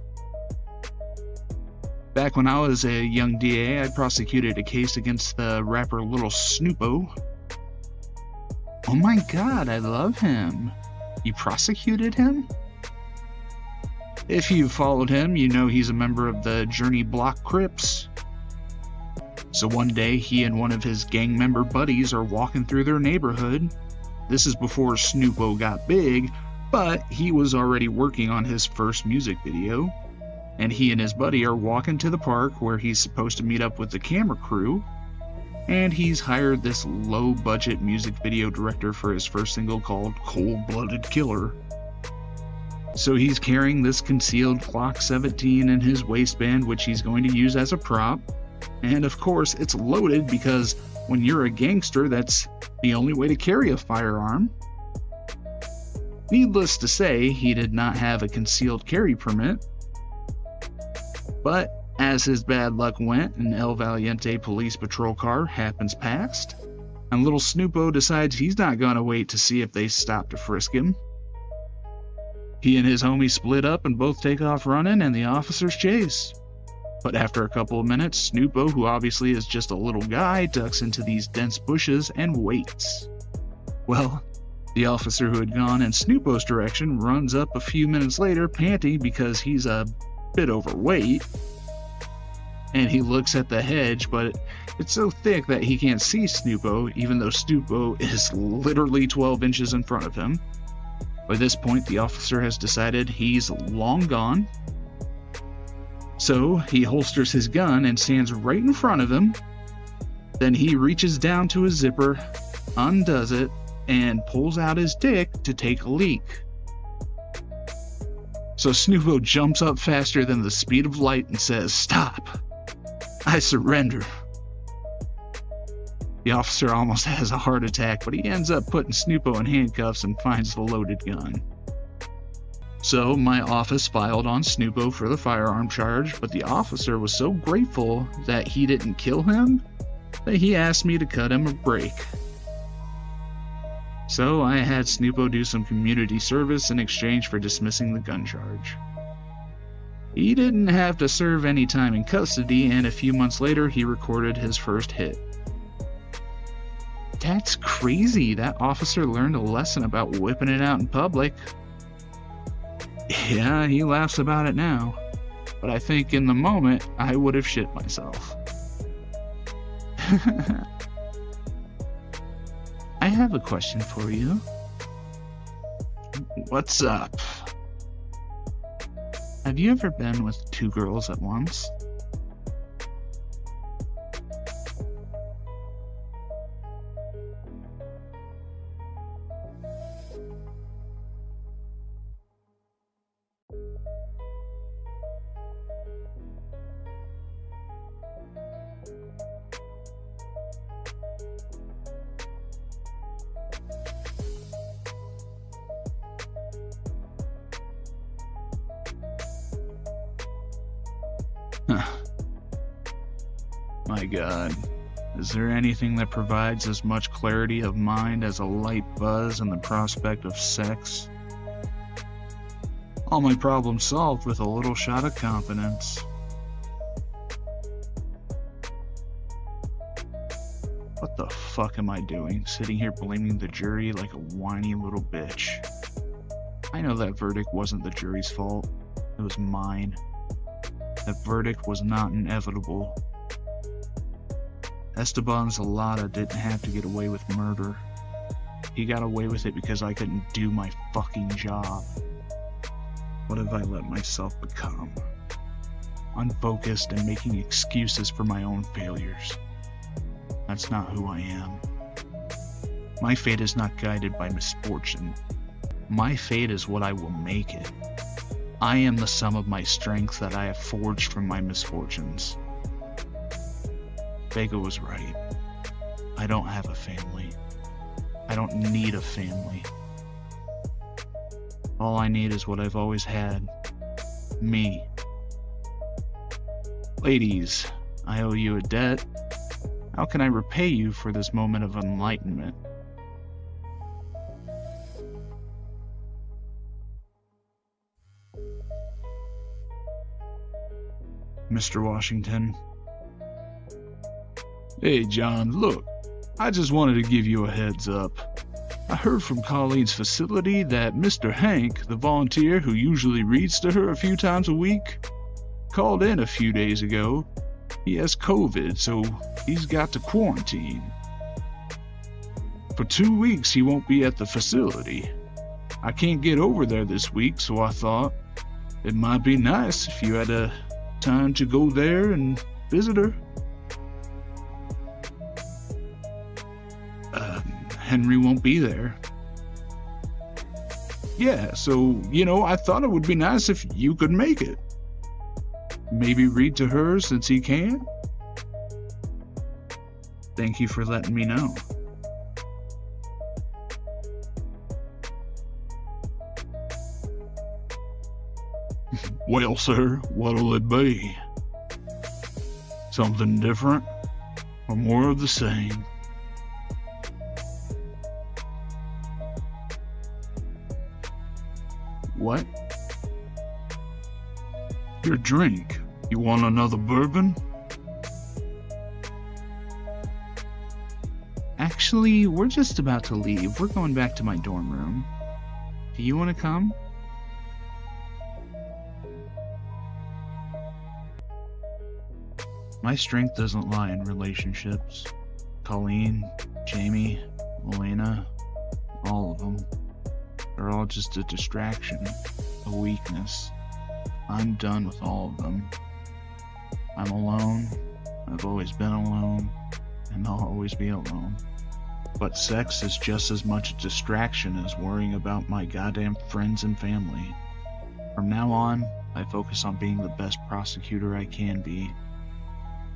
Back when I was a young DA, I prosecuted a case against the rapper Little Snoopo. Oh my god, I love him. You prosecuted him? If you've followed him, you know he's a member of the Journey Block Crips. So one day, he and one of his gang member buddies are walking through their neighborhood. This is before Snoopo got big, but he was already working on his first music video. And he and his buddy are walking to the park where he's supposed to meet up with the camera crew. And he's hired this low-budget music video director for his first single called Cold-Blooded Killer. So he's carrying this concealed Glock 17 in his waistband, which he's going to use as a prop. And of course, it's loaded because when you're a gangster, that's the only way to carry a firearm. Needless to say, he did not have a concealed carry permit. But as his bad luck went, an El Valiente police patrol car happens past, and little Snoopo decides he's not gonna wait to see if they stop to frisk him. He and his homie split up and both take off running, and the officers chase. But after a couple of minutes, Snoopo, who obviously is just a little guy, ducks into these dense bushes and waits. Well, the officer who had gone in Snoopo's direction runs up a few minutes later, panting because he's a bit overweight. And he looks at the hedge, but it's so thick that he can't see Snoopo, even though Snoopo is literally 12 inches in front of him. By this point, the officer has decided he's long gone. So he holsters his gun and stands right in front of him. Then he reaches down to his zipper, undoes it, and pulls out his dick to take a leak. So Snoopo jumps up faster than the speed of light and says, "Stop! I surrender." The officer almost has a heart attack, but he ends up putting Snoopo in handcuffs and finds the loaded gun. So my office filed on Snoopo for the firearm charge, but the officer was so grateful that he didn't kill him that he asked me to cut him a break. So I had Snoopo do some community service in exchange for dismissing the gun charge. He didn't have to serve any time in custody, and a few months later he recorded his first hit. That's crazy. That officer learned a lesson about whipping it out in public. Yeah, he laughs about it now, but I think in the moment I would have shit myself. I have a question for you. What's up? Have you ever been with two girls at once? My God, is there anything that provides as much clarity of mind as a light buzz and the prospect of sex? All my problems solved with a little shot of confidence. What the fuck am I doing, sitting here blaming the jury like a whiny little bitch? I know that verdict wasn't the jury's fault. It was mine. That verdict was not inevitable. Esteban Zalata didn't have to get away with murder. He got away with it because I couldn't do my fucking job. What have I let myself become? unfocused, and making excuses for my own failures. That's not who I am. My fate is not guided by misfortune. My fate is what I will make it. I am the sum of my strengths that I have forged from my misfortunes. Vega was right. I don't have a family. I don't need a family. All I need is what I've always had. Me. Ladies, I owe you a debt. How can I repay you for this moment of enlightenment? Mr. Washington. Hey, John, look, I just wanted to give you a heads up. I heard from Colleen's facility that Mr. Hank, the volunteer who usually reads to her a few times a week, called in a few days ago. He has COVID, so he's got to quarantine. For 2 weeks, he won't be at the facility. I can't get over there this week, so I thought it might be nice if you had a time to go there and visit her. Henry won't be there. Yeah, so, I thought it would be nice if you could make it. Maybe read to her since he can? Thank you for letting me know. Well, sir, what'll it be? Something different, or more of the same? What? Your drink. You want another bourbon? Actually, we're just about to leave. We're going back to my dorm room. Do you want to come? My strength doesn't lie in relationships. Colleen, Jamie, Elena, all of them. They're all just a distraction, a weakness. I'm done with all of them. I'm alone. I've always been alone, and I'll always be alone. But sex is just as much a distraction as worrying about my goddamn friends and family. From now on, I focus on being the best prosecutor I can be.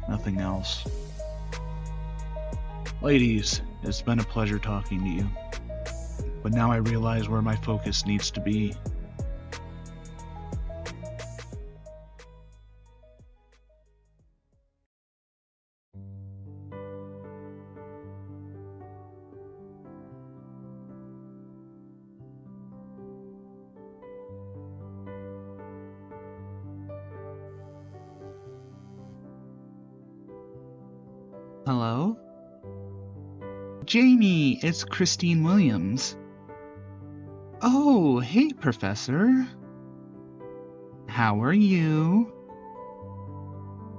Nothing else. Ladies, it's been a pleasure talking to you. But now I realize where my focus needs to be. Hello? Jamie, it's Christine Williams. Oh, hey, Professor. How are you?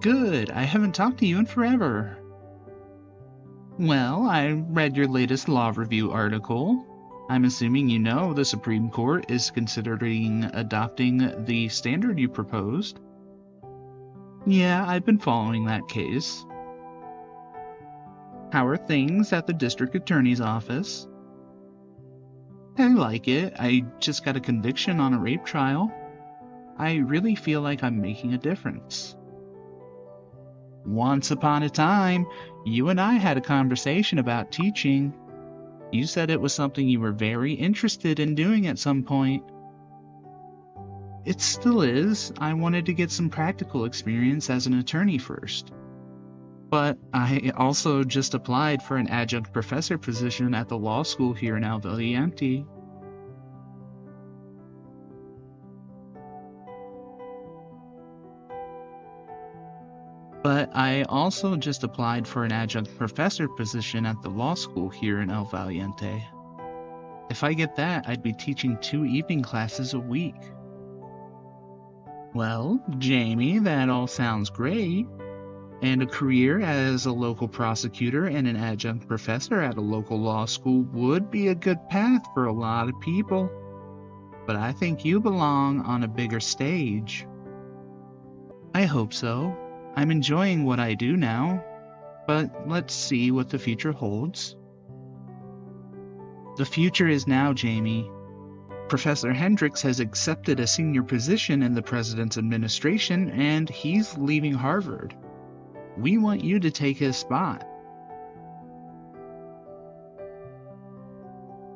Good, I haven't talked to you in forever. Well, I read your latest law review article. I'm assuming you know the Supreme Court is considering adopting the standard you proposed. Yeah, I've been following that case. How are things at the district attorney's office? I like it. I just got a conviction on a rape trial. I really feel like I'm making a difference. Once upon a time, you and I had a conversation about teaching. You said it was something you were very interested in doing at some point. It still is. I wanted to get some practical experience as an attorney first. But I also just applied for an adjunct professor position at the law school here in AVNs. If I get that, I'd be teaching 2 evening classes a week. Well, Jamie, that all sounds great. And a career as a local prosecutor and an adjunct professor at a local law school would be a good path for a lot of people. But I think you belong on a bigger stage. I hope so. I'm enjoying what I do now, but let's see what the future holds. The future is now, Jamie. Professor Hendricks has accepted a senior position in the president's administration, and he's leaving Harvard. We want you to take his spot.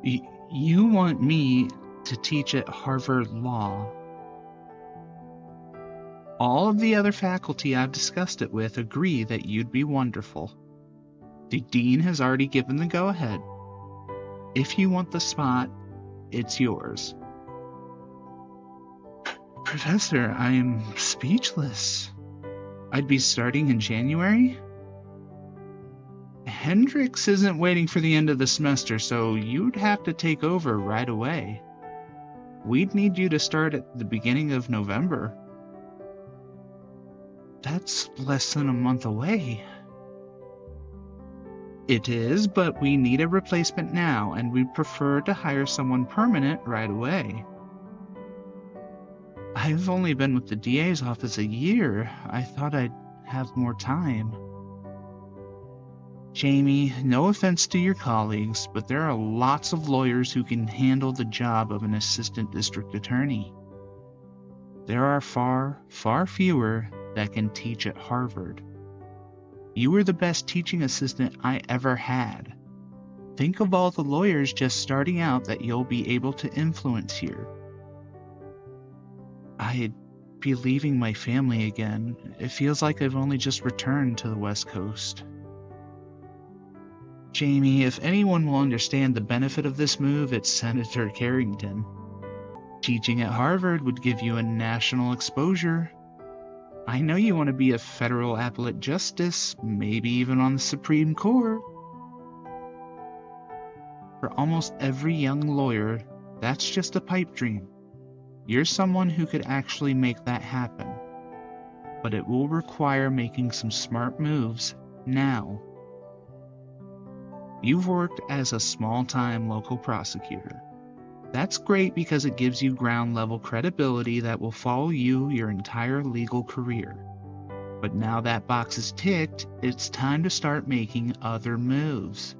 You want me to teach at Harvard Law. All of the other faculty I've discussed it with agree that you'd be wonderful. The dean has already given the go-ahead. If you want the spot, it's yours. Professor, I am speechless. I'd be starting in January? Hendricks isn't waiting for the end of the semester, so you'd have to take over right away. We'd need you to start at the beginning of November. That's less than a month away. It is, but we need a replacement now, and we'd prefer to hire someone permanent right away. I've only been with the DA's office a year. I thought I'd have more time. Jamie, no offense to your colleagues, but there are lots of lawyers who can handle the job of an assistant district attorney. There are far, far fewer that can teach at Harvard. You were the best teaching assistant I ever had. Think of all the lawyers just starting out that you'll be able to influence here. I'd be leaving my family again. It feels like I've only just returned to the West Coast. Jamie, if anyone will understand the benefit of this move, it's Senator Carrington. Teaching at Harvard would give you a national exposure. I know you want to be a federal appellate justice, maybe even on the Supreme Court. For almost every young lawyer, that's just a pipe dream. You're someone who could actually make that happen. But it will require making some smart moves now. You've worked as a small-time local prosecutor. That's great because it gives you ground-level credibility that will follow you your entire legal career. But now that box is ticked, it's time to start making other moves.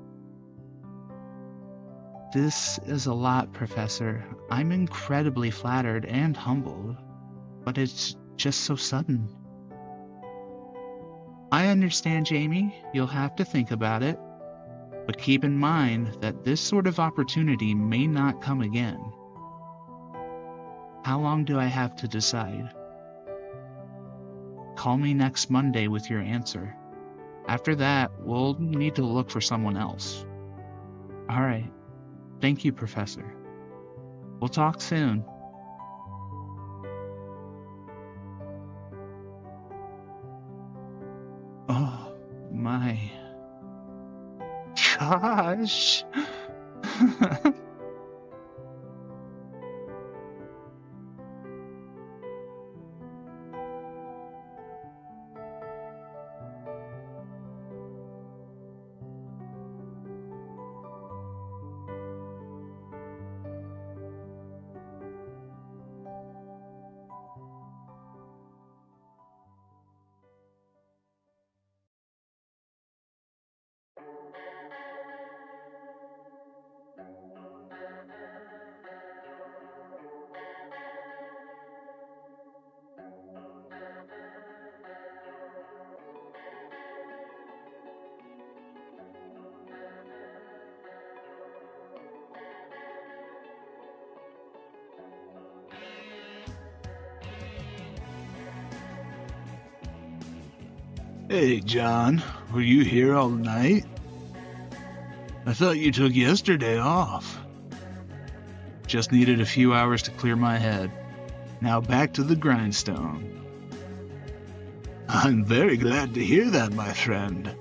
This is a lot, Professor. I'm incredibly flattered and humbled, but it's just so sudden. I understand, Jamie. You'll have to think about it. But keep in mind that this sort of opportunity may not come again. How long do I have to decide? Call me next Monday with your answer. After that, we'll need to look for someone else. All right. Thank you, Professor. We'll talk soon. Oh, my gosh. Hey, John, were you here all night? I thought you took yesterday off. Just needed a few hours to clear my head. Now back to the grindstone. I'm very glad to hear that, my friend.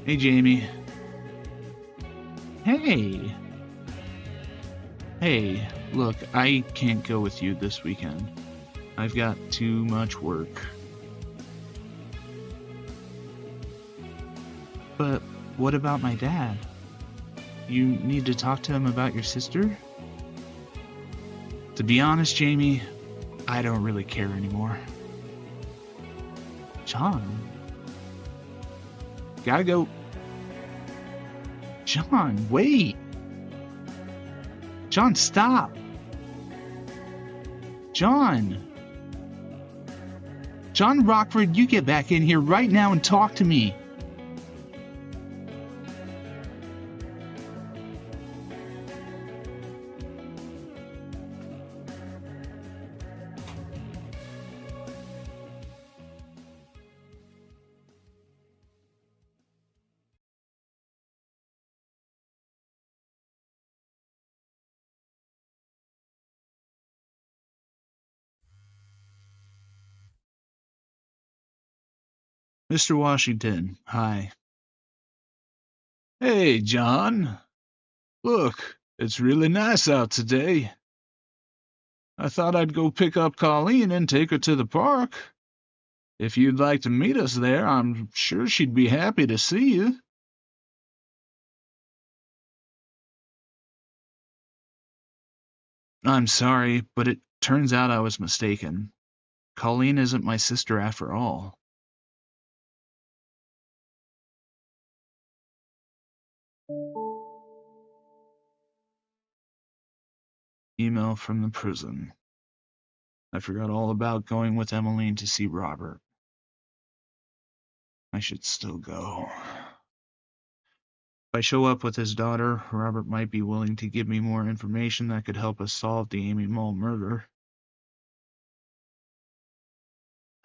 Hey, Jamie. Hey, look, I can't go with you this weekend. I've got too much work. But what about my dad? You need to talk to him about your sister? To be honest, Jamie, I don't really care anymore. John? Gotta go. John, wait! John, stop! John! John Rockford, you get back in here right now and talk to me! Mr. Washington, hi. Hey, John. Look, it's really nice out today. I thought I'd go pick up Colleen and take her to the park. If you'd like to meet us there, I'm sure she'd be happy to see you. I'm sorry, but it turns out I was mistaken. Colleen isn't my sister after all. Email from the prison. I forgot all about going with Emmeline to see Robert. I should still go. If I show up with his daughter, Robert might be willing to give me more information that could help us solve the Amy Mull murder.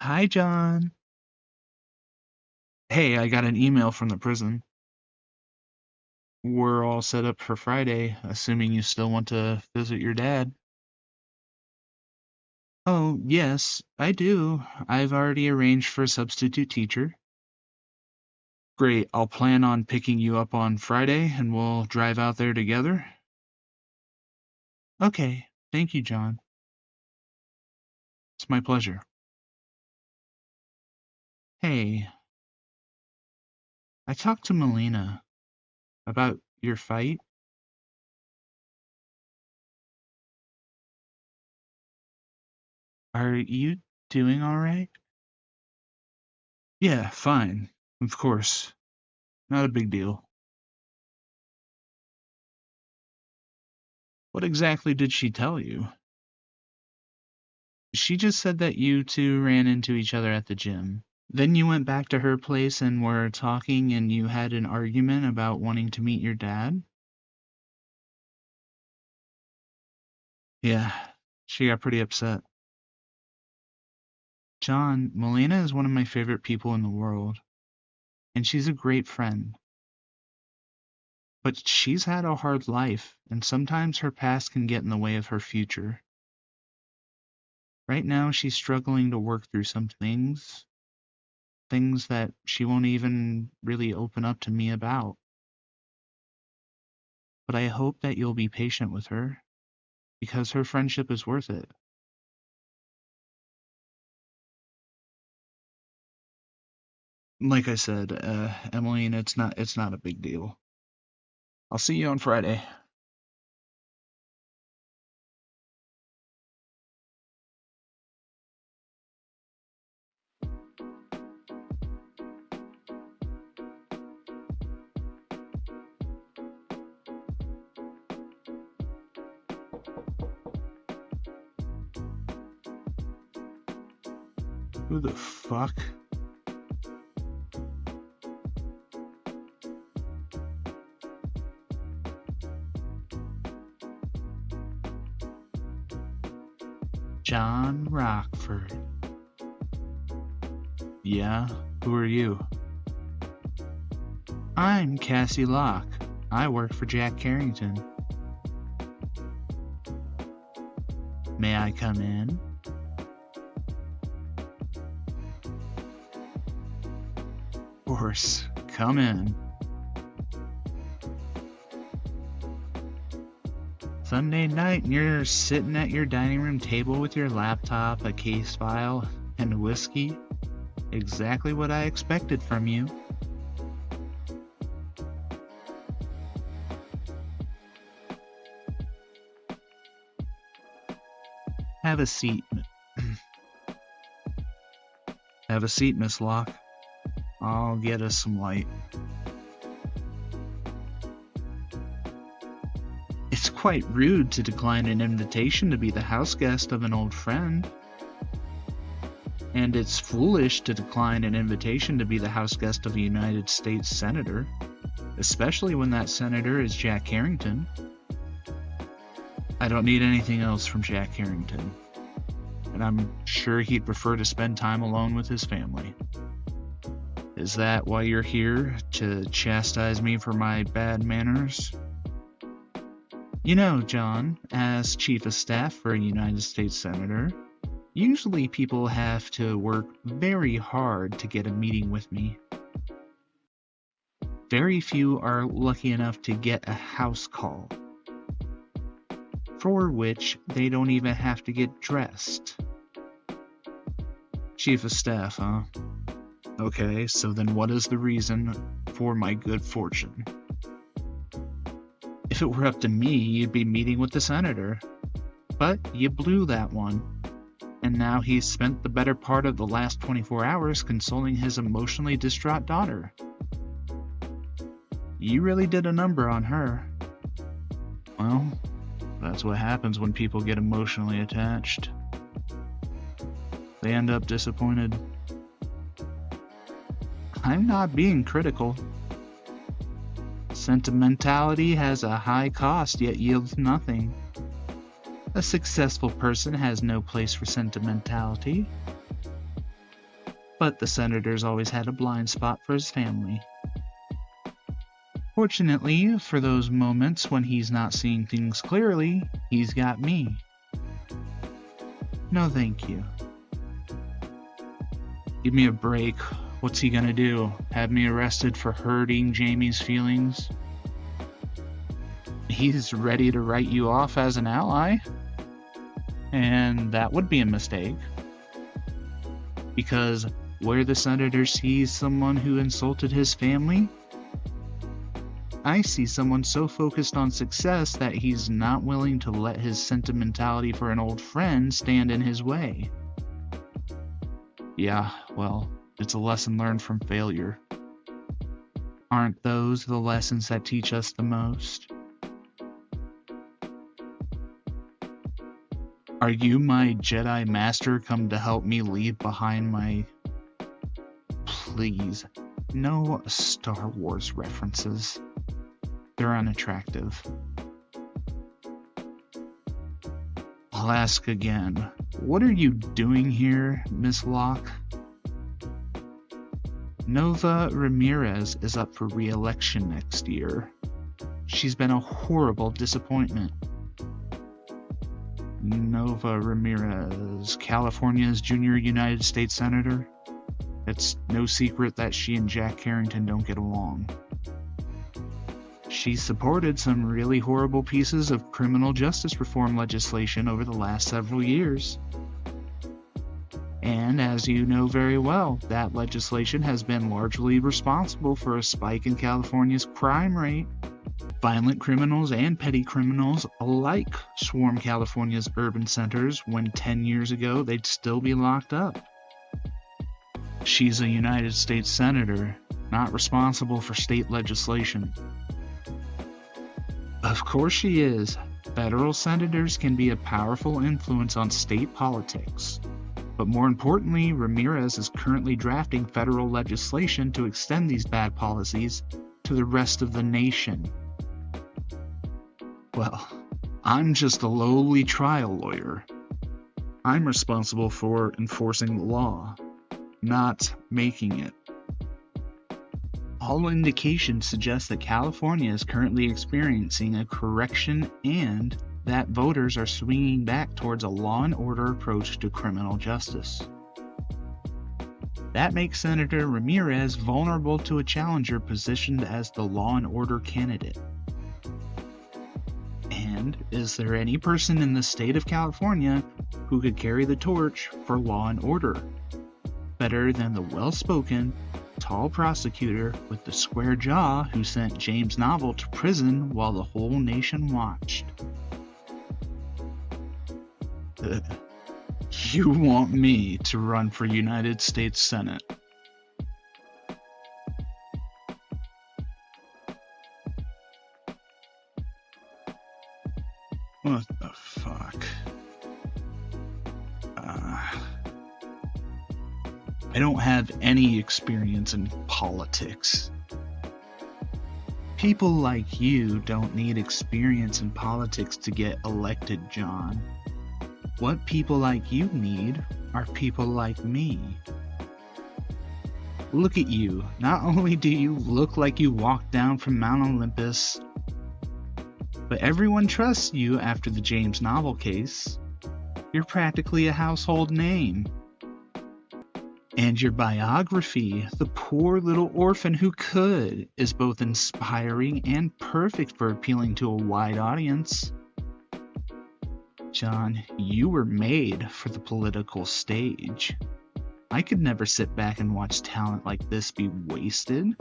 Hi, John. Hey, I got an email from the prison. We're all set up for Friday, assuming you still want to visit your dad. Oh, yes, I do. I've already arranged for a substitute teacher. Great, I'll plan on picking you up on Friday, and we'll drive out there together. Okay, thank you, John. It's my pleasure. Hey, I talked to Melina about your fight. Are you doing all right? Yeah, fine. Of course. Not a big deal. What exactly did she tell you? She just said that you two ran into each other at the gym. Then you went back to her place and were talking and you had an argument about wanting to meet your dad? Yeah, she got pretty upset. John, Melina is one of my favorite people in the world, and she's a great friend. But she's had a hard life, and sometimes her past can get in the way of her future. Right now, she's struggling to work through some things that she won't even really open up to me about. But I hope that you'll be patient with her, because her friendship is worth it. Like I said, Emmeline, it's not a big deal. I'll see you on Friday. Who the fuck? John Rockford. Yeah, who are you? I'm Cassie Locke. I work for Jack Carrington. May I come in? Of course, come in. Sunday night, and you're sitting at your dining room table with your laptop, a case file, and whiskey. Exactly what I expected from you. Have a seat. Have a seat, Miss Locke. I'll get us some light. It's quite rude to decline an invitation to be the house guest of an old friend. And it's foolish to decline an invitation to be the house guest of a United States Senator, especially when that senator is Jack Harrington. I don't need anything else from Jack Harrington, and I'm sure he'd prefer to spend time alone with his family. Is that why you're here, to chastise me for my bad manners? You know, John, as Chief of Staff for a United States Senator, usually people have to work very hard to get a meeting with me. Very few are lucky enough to get a house call, for which they don't even have to get dressed. Chief of Staff, huh? Okay, so then what is the reason for my good fortune? If it were up to me, you'd be meeting with the senator. But you blew that one. And now he's spent the better part of the last 24 hours consoling his emotionally distraught daughter. You really did a number on her. Well, that's what happens when people get emotionally attached. They end up disappointed. I'm not being critical. Sentimentality has a high cost, yet yields nothing. A successful person has no place for sentimentality. But the senator's always had a blind spot for his family. Fortunately, for those moments when he's not seeing things clearly, he's got me. No thank you. Give me a break. What's he gonna do? Have me arrested for hurting Jamie's feelings? He's ready to write you off as an ally. And that would be a mistake. Because where the senator sees someone who insulted his family, I see someone so focused on success that he's not willing to let his sentimentality for an old friend stand in his way. Yeah, well, it's a lesson learned from failure. Aren't those the lessons that teach us the most? Are you my Jedi Master come to help me leave behind my... Please, no Star Wars references. They're unattractive. I'll ask again. What are you doing here, Miss Locke? Nova Ramirez is up for re-election next year. She's been a horrible disappointment. Nova Ramirez, California's junior United States Senator. It's no secret that she and Jack Harrington don't get along. She supported some really horrible pieces of criminal justice reform legislation over the last several years. And as you know very well, that legislation has been largely responsible for a spike in California's crime rate. Violent criminals and petty criminals alike swarm California's urban centers when 10 years ago they'd still be locked up. She's a United States Senator, not responsible for state legislation. Of course she is. Federal senators can be a powerful influence on state politics. But more importantly, Ramirez is currently drafting federal legislation to extend these bad policies to the rest of the nation. Well, I'm just a lowly trial lawyer. I'm responsible for enforcing the law, not making it. All indications suggest that California is currently experiencing a correction and that voters are swinging back towards a law and order approach to criminal justice. That makes Senator Ramirez vulnerable to a challenger positioned as the law and order candidate. And is there any person in the state of California who could carry the torch for law and order better than the well-spoken, tall prosecutor with the square jaw who sent James Novel to prison while the whole nation watched? You want me to run for United States Senate? What the fuck? I don't have any experience in politics. People like you don't need experience in politics to get elected, John. What people like you need are people like me. Look at you. Not only do you look like you walked down from Mount Olympus, but everyone trusts you after the James Novel case. You're practically a household name. And your biography, The Poor Little Orphan Who Could, is both inspiring and perfect for appealing to a wide audience. John, you were made for the political stage. I could never sit back and watch talent like this be wasted.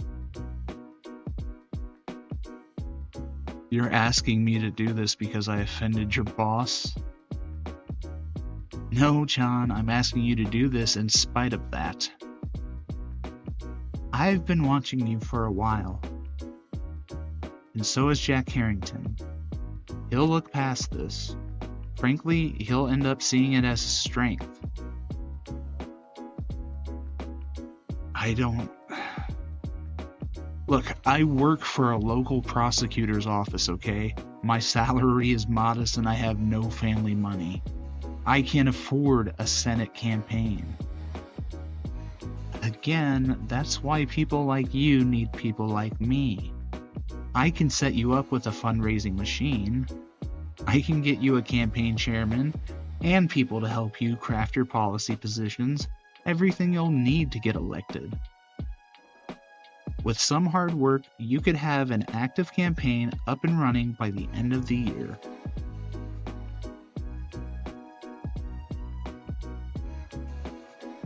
You're asking me to do this because I offended your boss? No, John, I'm asking you to do this in spite of that. I've been watching you for a while. And so has Jack Harrington. He'll look past this. Frankly, he'll end up seeing it as a strength. Look, I work for a local prosecutor's office, okay? My salary is modest and I have no family money. I can't afford a Senate campaign. Again, that's why people like you need people like me. I can set you up with a fundraising machine. I can get you a campaign chairman and people to help you craft your policy positions, everything you'll need to get elected. With some hard work, you could have an active campaign up and running by the end of the year.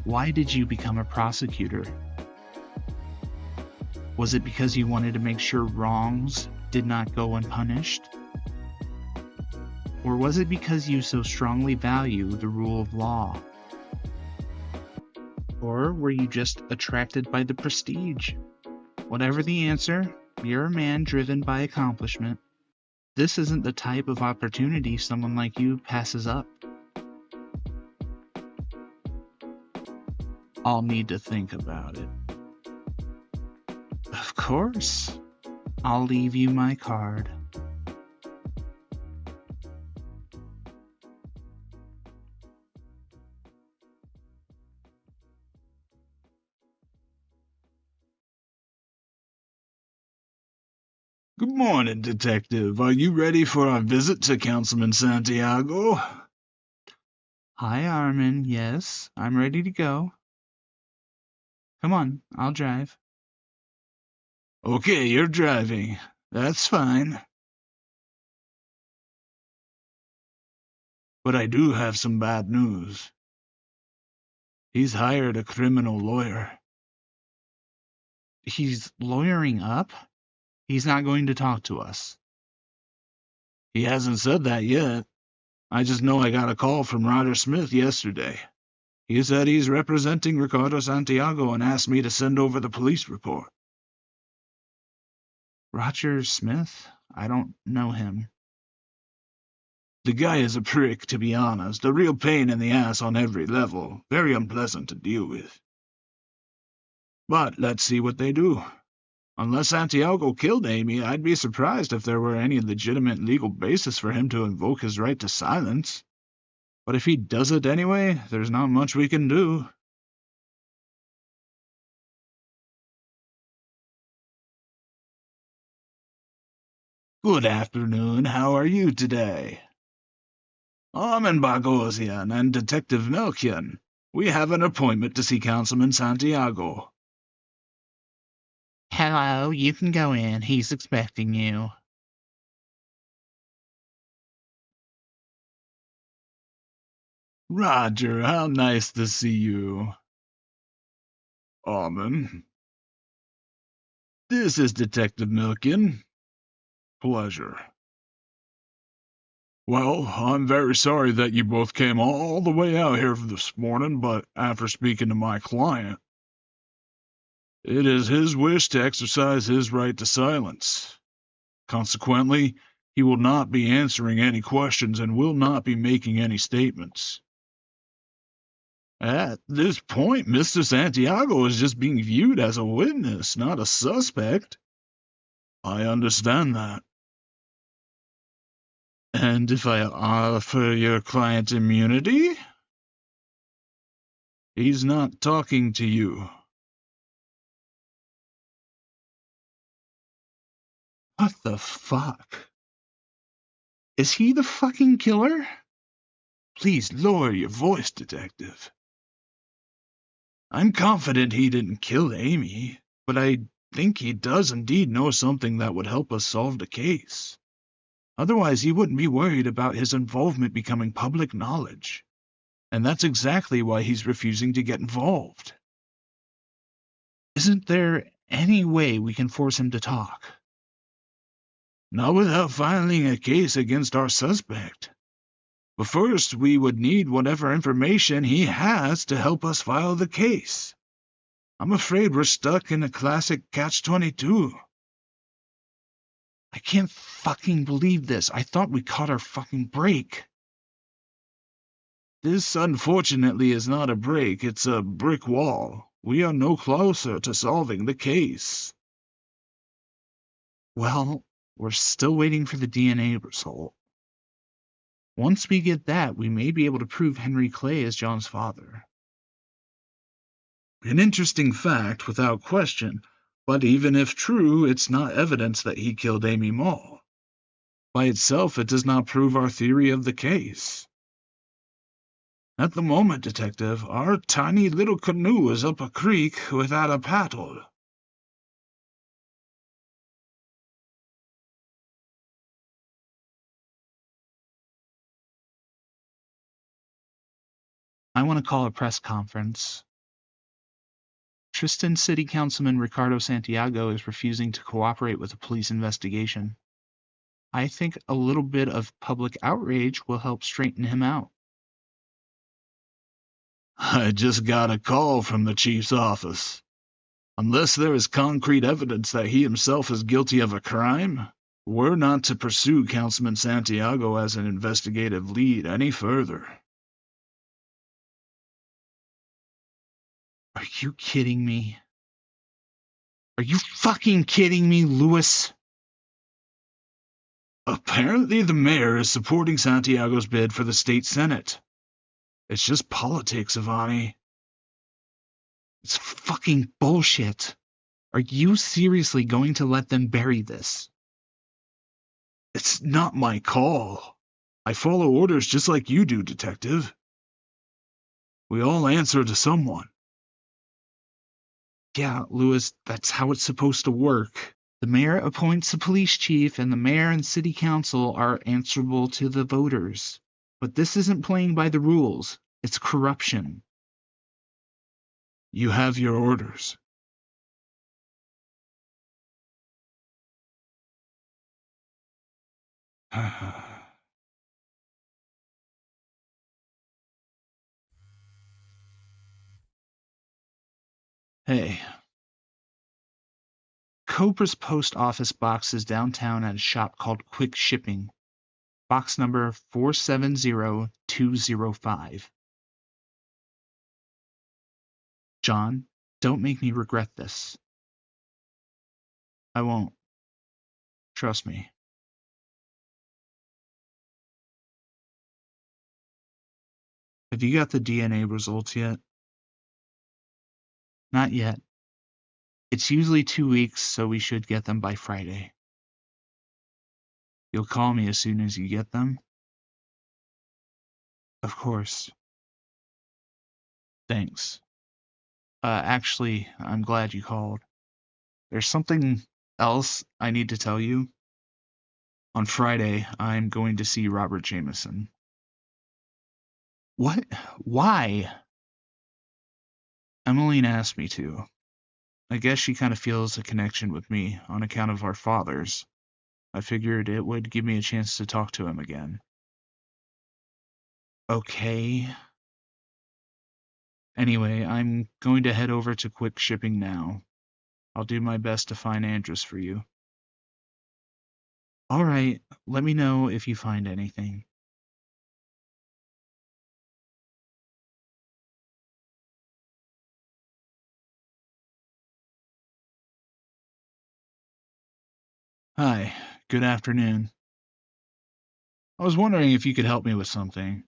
Why did you become a prosecutor? Was it because you wanted to make sure wrongs did not go unpunished? Or was it because you so strongly value the rule of law? Or were you just attracted by the prestige? Whatever the answer, you're a man driven by accomplishment. This isn't the type of opportunity someone like you passes up. I'll need to think about it. Of course. I'll leave you my card. Good morning, Detective. Are you ready for our visit to Councilman Santiago? Hi, Armin. Yes, I'm ready to go. Come on, I'll drive. Okay, you're driving. That's fine. But I do have some bad news. He's hired a criminal lawyer. He's lawyering up? He's not going to talk to us. He hasn't said that yet. I just know I got a call from Roger Smith yesterday. He said he's representing Ricardo Santiago and asked me to send over the police report. Roger Smith? I don't know him. The guy is a prick, to be honest, a real pain in the ass on every level, very unpleasant to deal with. But let's see what they do. Unless Santiago killed Amy, I'd be surprised if there were any legitimate legal basis for him to invoke his right to silence. But if he does it anyway, there's not much we can do. Good afternoon, how are you today? Armin Bogosian and Detective Melchian. We have an appointment to see Councilman Santiago. Hello, you can go in. He's expecting you. Roger, how nice to see you. Armin. This is Detective Melchian. Pleasure. Well, I'm very sorry that you both came all the way out here this morning, but after speaking to my client, it is his wish to exercise his right to silence. Consequently, he will not be answering any questions and will not be making any statements. At this point, Mr. Santiago is just being viewed as a witness, not a suspect. I understand that. And if I offer your client immunity? He's not talking to you. What the fuck? Is he the fucking killer? Please lower your voice, detective. I'm confident he didn't kill Amy, but I think he does indeed know something that would help us solve the case. Otherwise, he wouldn't be worried about his involvement becoming public knowledge. And that's exactly why he's refusing to get involved. Isn't there any way we can force him to talk? Not without filing a case against our suspect. But first, we would need whatever information he has to help us file the case. I'm afraid we're stuck in a classic catch-22. I can't fucking believe this. I thought we caught our fucking break. This, unfortunately, is not a break. It's a brick wall. We are no closer to solving the case. Well, we're still waiting for the DNA result. Once we get that, we may be able to prove Henry Clay is John's father. An interesting fact, without question, but even if true, it's not evidence that he killed Amy Mall. By itself, it does not prove our theory of the case. At the moment, detective, our tiny little canoe is up a creek without a paddle. I want to call a press conference. Tristan City Councilman Ricardo Santiago is refusing to cooperate with the police investigation. I think a little bit of public outrage will help straighten him out. I just got a call from the chief's office. Unless there is concrete evidence that he himself is guilty of a crime, we're not to pursue Councilman Santiago as an investigative lead any further. Are you kidding me? Are you fucking kidding me, Lewis? Apparently the mayor is supporting Santiago's bid for the state senate. It's just politics, Ivani. It's fucking bullshit. Are you seriously going to let them bury this? It's not my call. I follow orders just like you do, detective. We all answer to someone. Yeah, Lewis, that's how it's supposed to work. The mayor appoints the police chief, and the mayor and city council are answerable to the voters. But this isn't playing by the rules. It's corruption. You have your orders. Hey. Cobra's post office box is downtown at a shop called Quick Shipping. Box number 470205. John, don't make me regret this. I won't. Trust me. Have you got the DNA results yet? Not yet. It's usually 2 weeks, so we should get them by Friday. You'll call me as soon as you get them? Of course. Thanks. Actually, I'm glad you called. There's something else I need to tell you. On Friday, I'm going to see Robert Jameson. What? Why? Emmeline asked me to. I guess she kind of feels a connection with me on account of our fathers. I figured it would give me a chance to talk to him again. Okay. Anyway, I'm going to head over to Quick Shipping now. I'll do my best to find Andrus for you. All right, let me know if you find anything. Hi, good afternoon. I was wondering if you could help me with something.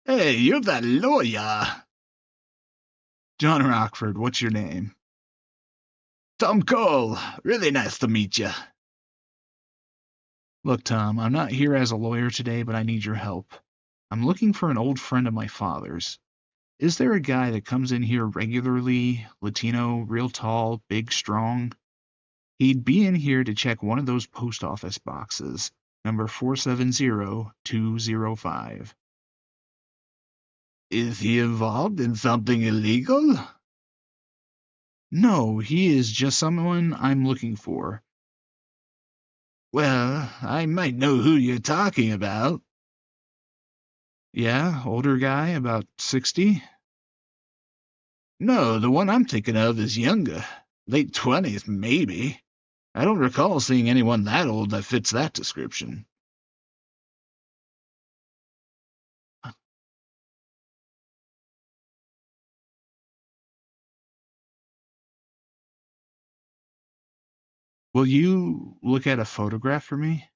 Hey, you're that lawyer. John Rockford, what's your name? Tom Cole. Really nice to meet you. Look, Tom, I'm not here as a lawyer today, but I need your help. I'm looking for an old friend of my father's. Is there a guy that comes in here regularly, Latino, real tall, big, strong? He'd be in here to check one of those post office boxes, number 470205. Is he involved in something illegal? No, he is just someone I'm looking for. Well, I might know who you're talking about. Yeah, older guy, about 60? No, the one I'm thinking of is younger. Late 20s, maybe. I don't recall seeing anyone that old that fits that description. Will you look at a photograph for me?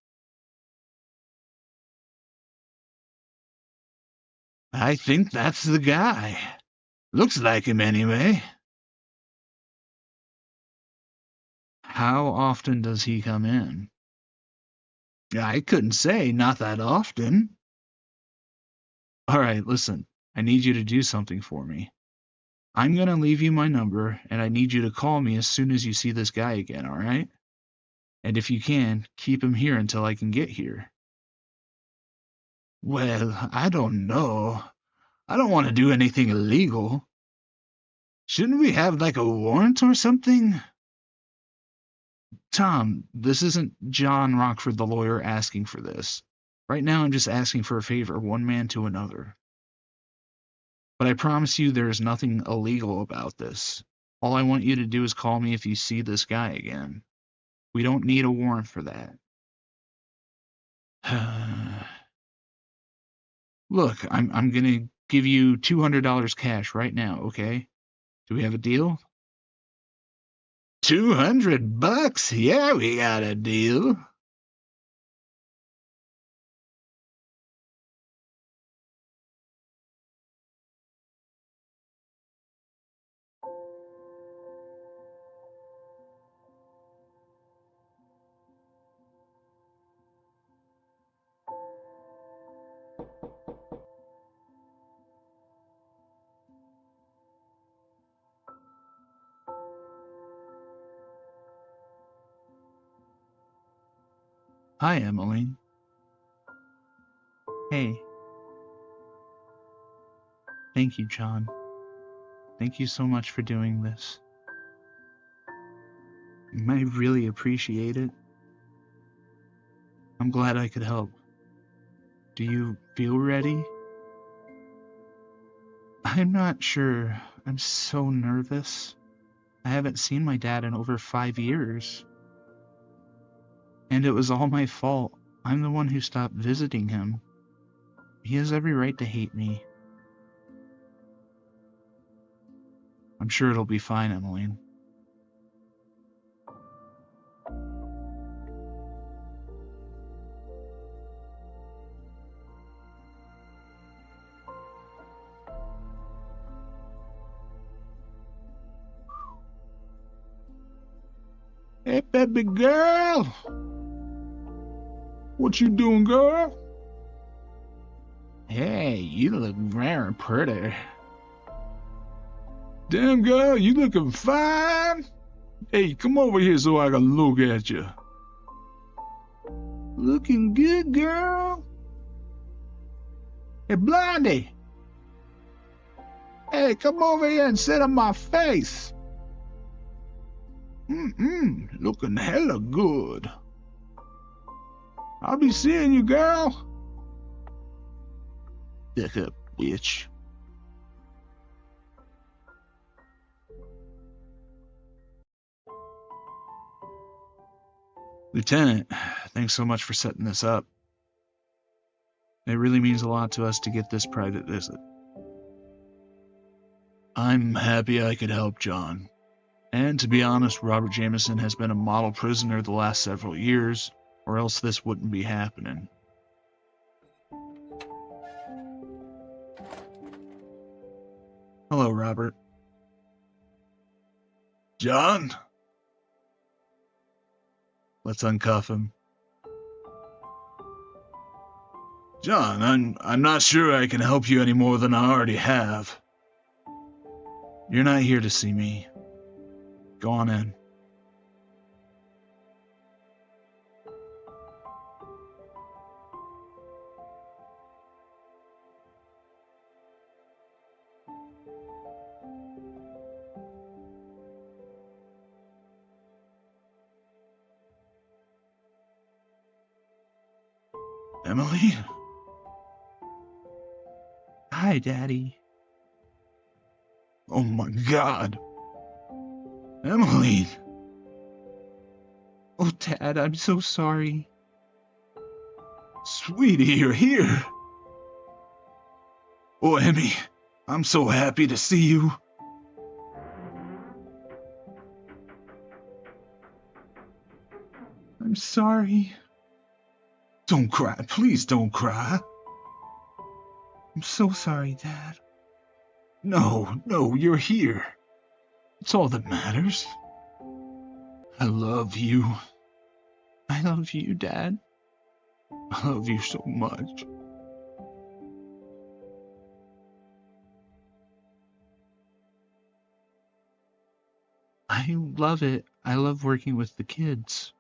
I think that's the guy. Looks like him anyway. How often does he come in? I couldn't say, not that often. All right, listen. I need you to do something for me. I'm going to leave you my number, and I need you to call me as soon as you see this guy again, all right? And if you can, keep him here until I can get here. Well, I don't know. I don't want to do anything illegal. Shouldn't we have like a warrant or something? Tom, this isn't John Rockford the lawyer asking for this. Right now I'm just asking for a favor, one man to another. But I promise you there is nothing illegal about this. All I want you to do is call me if you see this guy again. We don't need a warrant for that. Look, I'm gonna give you $200 cash right now, okay? Do we have a deal? $200? Yeah, we got a deal. Hi, Emmeline. Hey. Thank you, John. Thank you so much for doing this. I really appreciate it. I'm glad I could help. Do you feel ready? I'm not sure. I'm so nervous. I haven't seen my dad in over 5 years. And it was all my fault. I'm the one who stopped visiting him. He has every right to hate me. I'm sure it'll be fine, Emmeline. Hey, baby girl. What you doing, girl? Hey, you look very pretty. Damn, girl, you looking fine. Hey, come over here so I can look at you. Looking good, girl. Hey, Blondie. Hey, come over here and sit on my face. Looking hella good. I'll be seeing you, girl. Dick up, bitch. Lieutenant, thanks so much for setting this up. It really means a lot to us to get this private visit. I'm happy I could help, John. And to be honest, Robert Jameson has been a model prisoner the last several years, or else this wouldn't be happening. Hello, Robert. John? Let's uncuff him. John, I'm not sure I can help you any more than I already have. You're not here to see me. Go on in. Emily? Hi, Daddy. Oh my God. Emily! Oh, Dad, I'm so sorry. Sweetie, you're here. Oh, Emmy, I'm so happy to see you. I'm sorry. Don't cry, please don't cry. I'm so sorry, Dad. No, you're here. It's all that matters. I love you. I love you, Dad. I love you so much. I love it. I love working with the kids.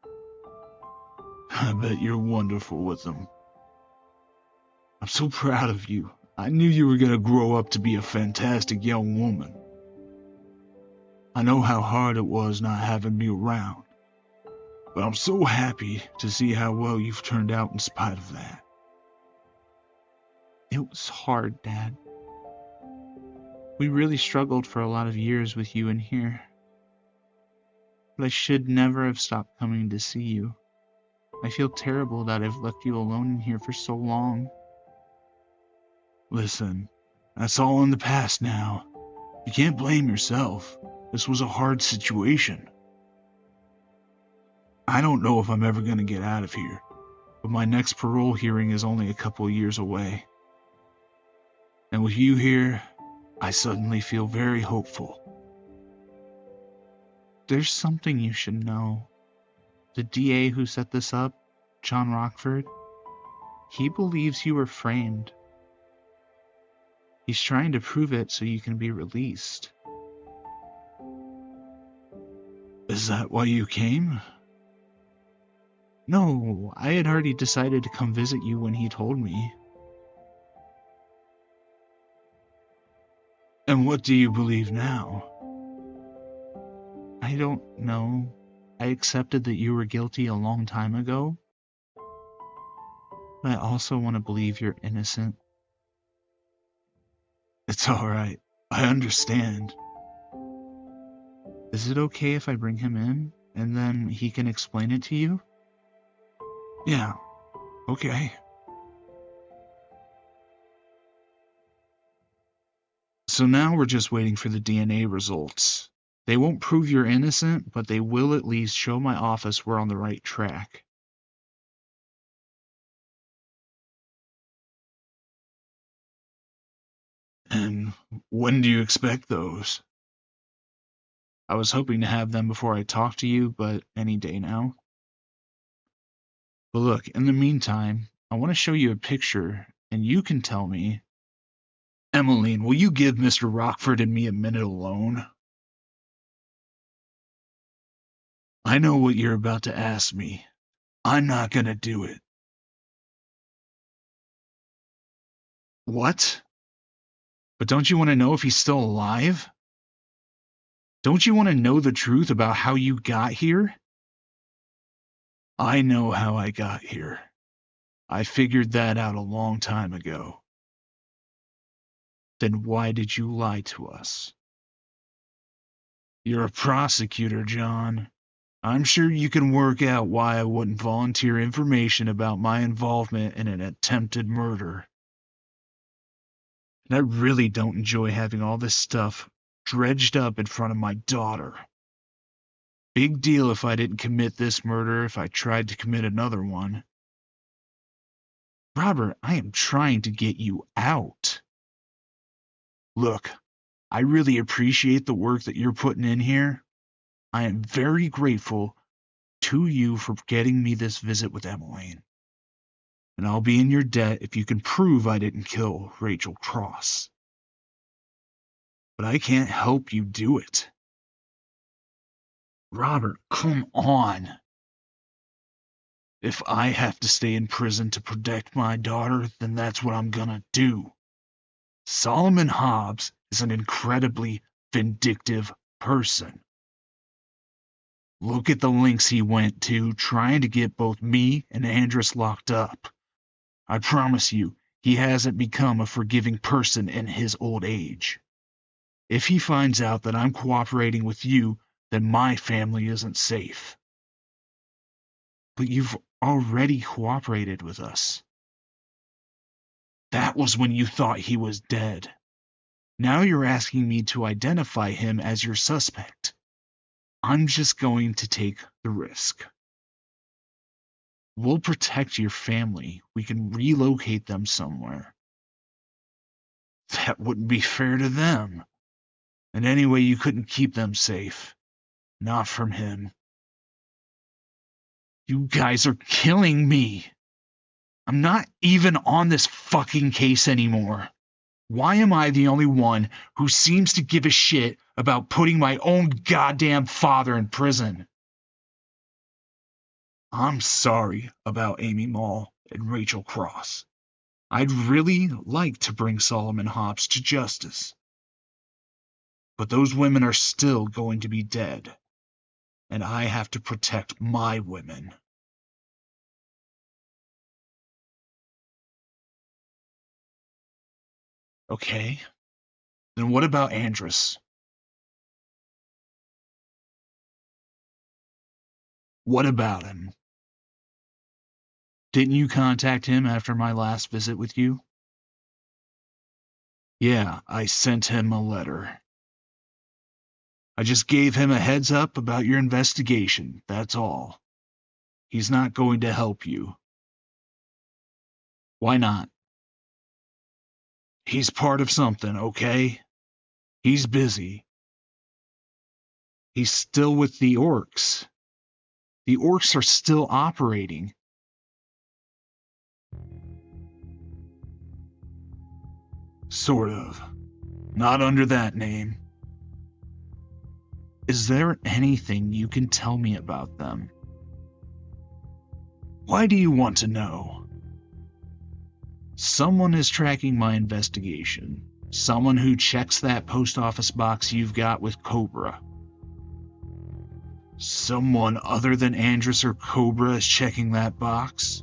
I bet you're wonderful with them. I'm so proud of you. I knew you were going to grow up to be a fantastic young woman. I know how hard it was not having me around, but I'm so happy to see how well you've turned out in spite of that. It was hard, Dad. We really struggled for a lot of years with you in here. But I should never have stopped coming to see you. I feel terrible that I've left you alone in here for so long. Listen, that's all in the past now. You can't blame yourself. This was a hard situation. I don't know if I'm ever going to get out of here, but my next parole hearing is only a couple of years away. And with you here, I suddenly feel very hopeful. There's something you should know. The DA who set this up, John Rockford, he believes you were framed. He's trying to prove it so you can be released. Is that why you came? No, I had already decided to come visit you when he told me. And what do you believe now? I don't know. I accepted that you were guilty a long time ago. But I also want to believe you're innocent. It's all right. I understand. Is it okay if I bring him in, and then he can explain it to you? Yeah, okay. So now we're just waiting for the DNA results. They won't prove you're innocent, but they will at least show my office we're on the right track. And when do you expect those? I was hoping to have them before I talk to you, but any day now. But look, in the meantime, I want to show you a picture, and you can tell me. Emmeline, will you give Mr. Rockford and me a minute alone? I know what you're about to ask me. I'm not gonna do it. What? But don't you want to know if he's still alive? Don't you want to know the truth about how you got here? I know how I got here. I figured that out a long time ago. Then why did you lie to us? You're a prosecutor, John. I'm sure you can work out why I wouldn't volunteer information about my involvement in an attempted murder. And I really don't enjoy having all this stuff dredged up in front of my daughter. Big deal if I didn't commit this murder if I tried to commit another one. Robert, I am trying to get you out. Look, I really appreciate the work that you're putting in here. I am very grateful to you for getting me this visit with Emmeline. And I'll be in your debt if you can prove I didn't kill Rachel Cross. But I can't help you do it. Robert, come on. If I have to stay in prison to protect my daughter, then that's what I'm gonna do. Solomon Hobbs is an incredibly vindictive person. Look at the lengths he went to trying to get both me and Andrus locked up. I promise you, he hasn't become a forgiving person in his old age. If he finds out that I'm cooperating with you, then my family isn't safe. But you've already cooperated with us. That was when you thought he was dead. Now you're asking me to identify him as your suspect. I'm just going to take the risk. We'll protect your family. We can relocate them somewhere. That wouldn't be fair to them. And anyway, you couldn't keep them safe. Not from him. You guys are killing me. I'm not even on this fucking case anymore. Why am I the only one who seems to give a shit about putting my own goddamn father in prison? I'm sorry about Amy Mall and Rachel Cross. I'd really like to bring Solomon Hobbs to justice. But those women are still going to be dead. And I have to protect my women. Okay, then what about Andrus? What about him? Didn't you contact him after my last visit with you? Yeah, I sent him a letter. I just gave him a heads up about your investigation, that's all. He's not going to help you. Why not? He's part of something, okay? He's busy. He's still with the orcs. The orcs are still operating. Sort of. Not under that name. Is there anything you can tell me about them? Why do you want to know? Someone is tracking my investigation. Someone who checks that post office box you've got with Cobra. Someone other than Andrus or Cobra is checking that box?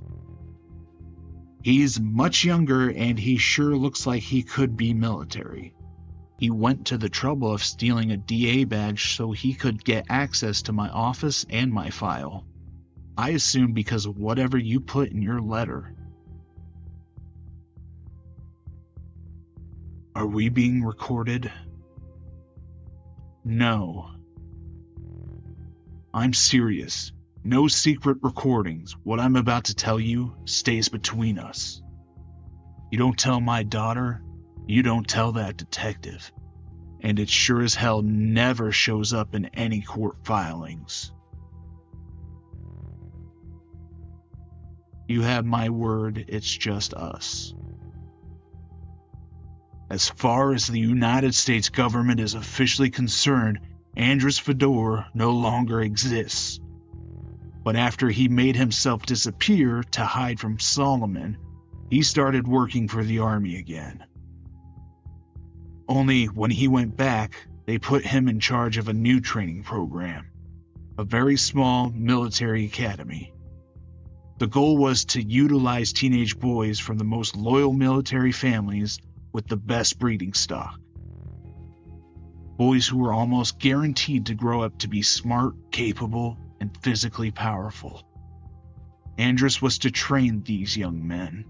He's much younger and he sure looks like he could be military. He went to the trouble of stealing a DA badge so he could get access to my office and my file. I assume because of whatever you put in your letter. Are we being recorded? No. I'm serious. No secret recordings. What I'm about to tell you stays between us. You don't tell my daughter, you don't tell that detective. And it sure as hell never shows up in any court filings. You have my word, it's just us. As far as the United States government is officially concerned, Andrus Fedor no longer exists. But after he made himself disappear to hide from Solomon, he started working for the army again. Only when he went back, they put him in charge of a new training program, a very small military academy. The goal was to utilize teenage boys from the most loyal military families with the best breeding stock. Boys who were almost guaranteed to grow up to be smart, capable, and physically powerful. Andrus was to train these young men.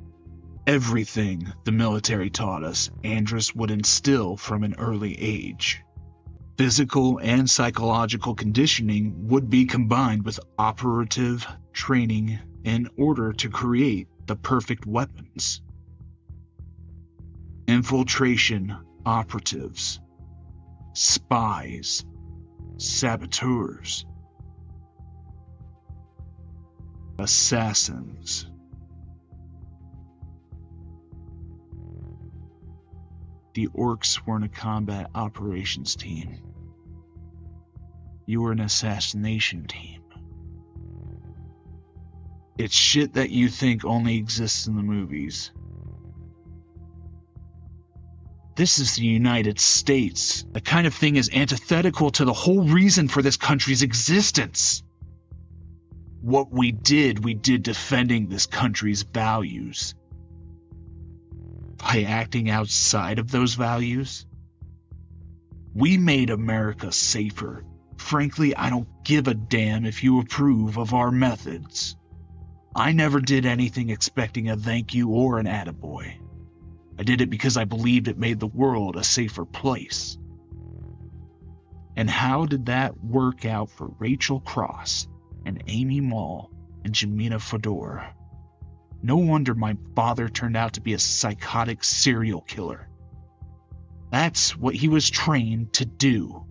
Everything the military taught us, Andrus would instill from an early age. Physical and psychological conditioning would be combined with operative training in order to create the perfect weapons. Infiltration operatives, spies, saboteurs, assassins. The orcs weren't a combat operations team. You were an assassination team. It's shit that you think only exists in the movies. This is the United States. The kind of thing is antithetical to the whole reason for this country's existence. What we did defending this country's values. By acting outside of those values, we made America safer. Frankly, I don't give a damn if you approve of our methods. I never did anything expecting a thank you or an attaboy. I did it because I believed it made the world a safer place. And how did that work out for Rachel Cross and Amy Mall and Jamina Fedor? No wonder my father turned out to be a psychotic serial killer. That's what he was trained to do.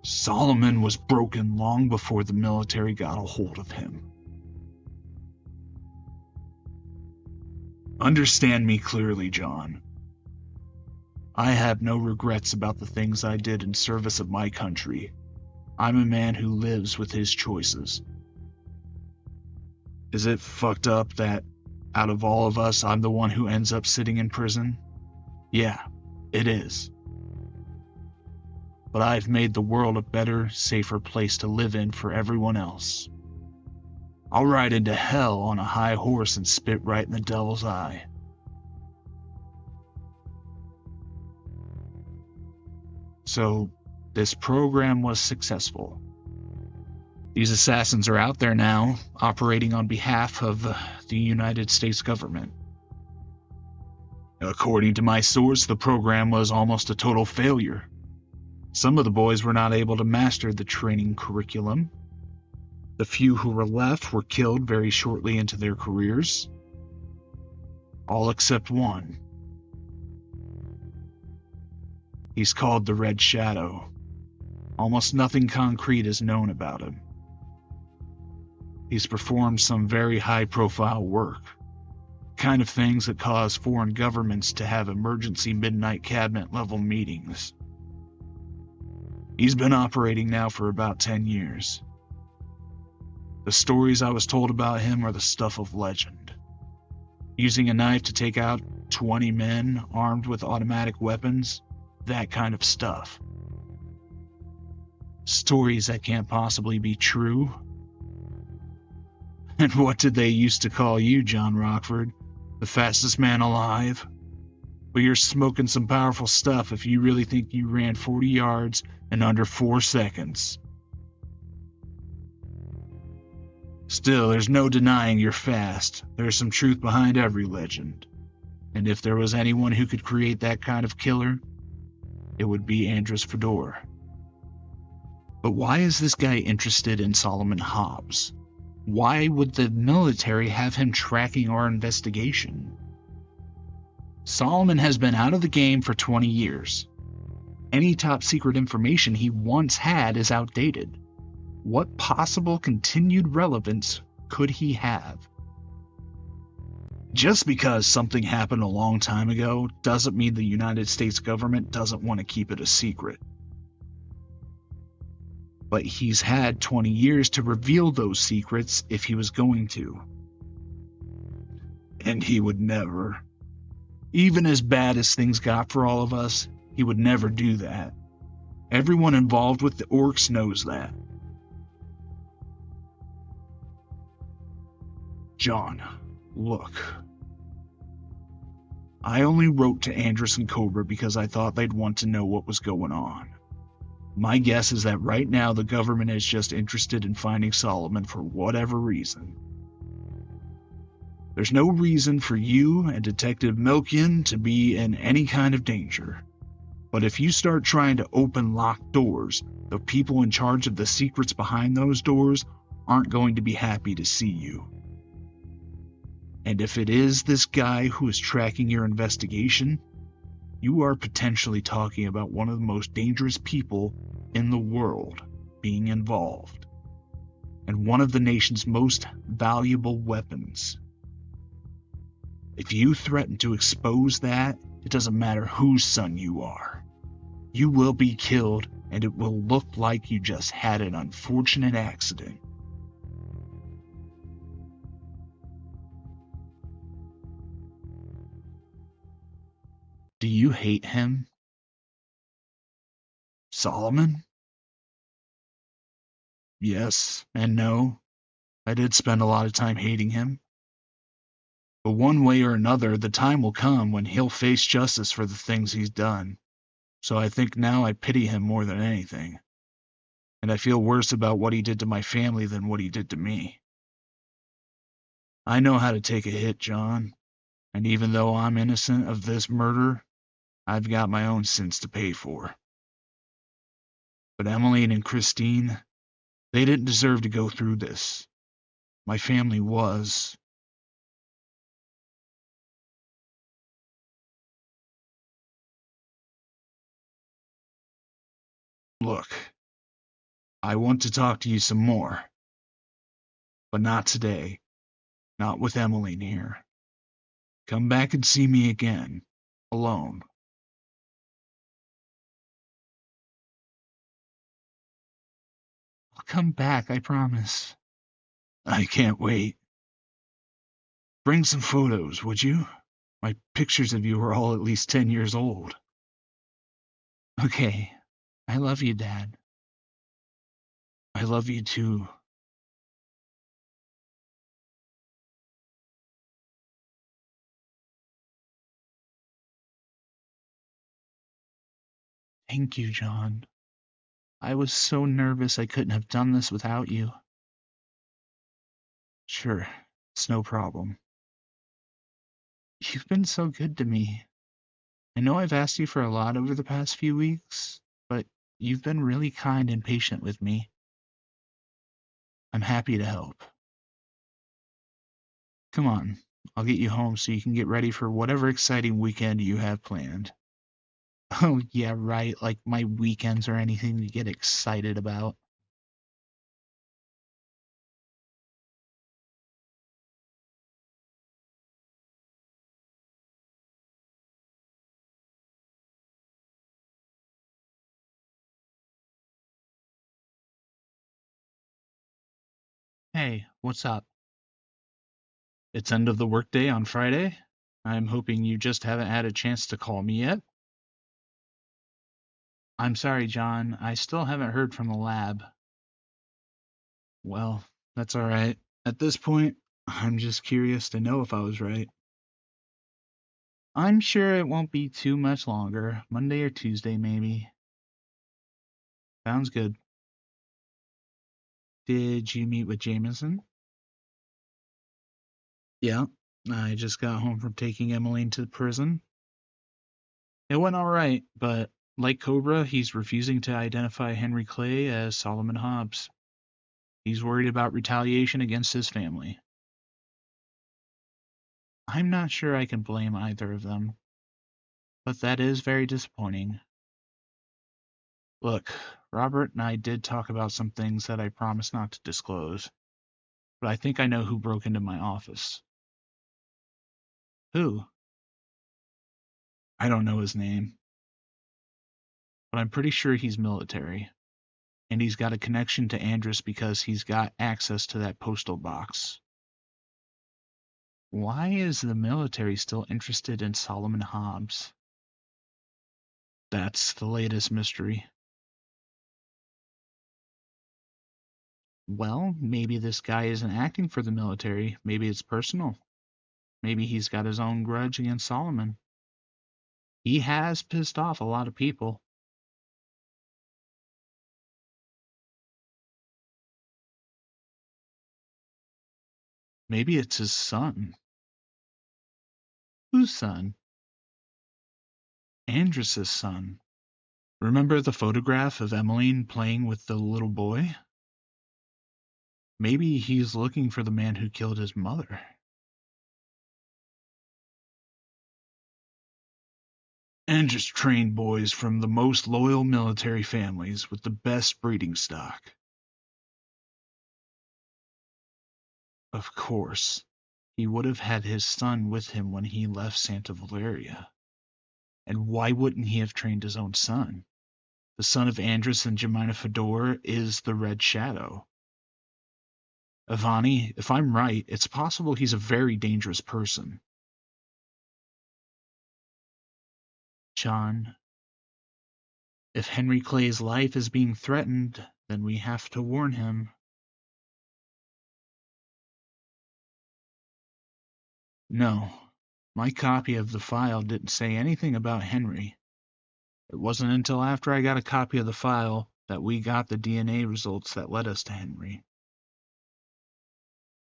Solomon was broken long before the military got a hold of him. Understand me clearly, John. I have no regrets about the things I did in service of my country. I'm a man who lives with his choices. Is it fucked up that out of all of us, I'm the one who ends up sitting in prison? Yeah, it is. But I've made the world a better, safer place to live in for everyone else. I'll ride into hell on a high horse and spit right in the devil's eye. So, this program was successful. These assassins are out there now, operating on behalf of the United States government. According to my source, the program was almost a total failure. Some of the boys were not able to master the training curriculum. The few who were left were killed very shortly into their careers. All except one. He's called the Red Shadow. Almost nothing concrete is known about him. He's performed some very high-profile work. Kind of things that cause foreign governments to have emergency midnight cabinet-level meetings. He's been operating now for about 10 years. The stories I was told about him are the stuff of legend. Using a knife to take out 20 men armed with automatic weapons, that kind of stuff. Stories that can't possibly be true. And what did they used to call you, John Rockford? The fastest man alive? Well, you're smoking some powerful stuff if you really think you ran 40 yards in under 4 seconds. Still, there's no denying you're fast. There's some truth behind every legend. And if there was anyone who could create that kind of killer, it would be Andrus Fedor. But why is this guy interested in Solomon Hobbs? Why would the military have him tracking our investigation? Solomon has been out of the game for 20 years. Any top secret information he once had is outdated. What possible continued relevance could he have? Just because something happened a long time ago doesn't mean the United States government doesn't want to keep it a secret. But he's had 20 years to reveal those secrets if he was going to. And he would never. Even as bad as things got for all of us, he would never do that. Everyone involved with the orcs knows that. John, Look, I only wrote to Andrus and Cobra because I thought they'd want to know what was going on. My guess is that right now the government is just interested in finding Solomon for whatever reason. There's no reason for you and Detective Milkian to be in any kind of danger. But if you start trying to open locked doors, the people in charge of the secrets behind those doors aren't going to be happy to see you. And if it is this guy who is tracking your investigation, you are potentially talking about one of the most dangerous people in the world being involved, and one of the nation's most valuable weapons. If you threaten to expose that, it doesn't matter whose son you are. You will be killed, and it will look like you just had an unfortunate accident. Do you hate him? Solomon? Yes and no. I did spend a lot of time hating him. But one way or another, the time will come when he'll face justice for the things he's done. So I think now I pity him more than anything. And I feel worse about what he did to my family than what he did to me. I know how to take a hit, John. And even though I'm innocent of this murder, I've got my own sins to pay for. But Emmeline and Christine, they didn't deserve to go through this. My family was. Look, I want to talk to you some more. But not today. Not with Emmeline here. Come back and see me again. Alone. I'll come back, I promise. I can't wait. Bring some photos, would you? My pictures of you are all at least 10 years old. Okay. I love you, Dad. I love you too. Thank you, John. I was so nervous I couldn't have done this without you. Sure, it's no problem. You've been so good to me. I know I've asked you for a lot over the past few weeks, but you've been really kind and patient with me. I'm happy to help. Come on, I'll get you home so you can get ready for whatever exciting weekend you have planned. Oh, yeah, right, like my weekends are anything to get excited about. Hey, what's up? It's end of the workday on Friday. I'm hoping you just haven't had a chance to call me yet. I'm sorry, John. I still haven't heard from the lab. Well, that's all right. At this point, I'm just curious to know if I was right. I'm sure it won't be too much longer. Monday or Tuesday, maybe. Sounds good. Did you meet with Jameson? Yeah, I just got home from taking Emmeline to prison. It went all right, but like Cobra, he's refusing to identify Henry Clay as Solomon Hobbs. He's worried about retaliation against his family. I'm not sure I can blame either of them, but that is very disappointing. Look, Robert and I did talk about some things that I promised not to disclose, but I think I know who broke into my office. Who? I don't know his name, but I'm pretty sure he's military, and he's got a connection to Andrus because he's got access to that postal box. Why is the military still interested in Solomon Hobbs? That's the latest mystery. Well, maybe this guy isn't acting for the military. Maybe it's personal. Maybe he's got his own grudge against Solomon. He has pissed off a lot of people. Maybe it's his son. Whose son? Andrus's son. Remember the photograph of Emmeline playing with the little boy? Maybe he's looking for the man who killed his mother. Andrus trained boys from the most loyal military families with the best breeding stock. Of course, he would have had his son with him when he left Santa Valeria. And why wouldn't he have trained his own son? The son of Andrus and Jemina Fedor is the Red Shadow. Ivani, if I'm right, it's possible he's a very dangerous person. John, if Henry Clay's life is being threatened, then we have to warn him. No, my copy of the file didn't say anything about Henry. It wasn't until after I got a copy of the file that we got the DNA results that led us to Henry.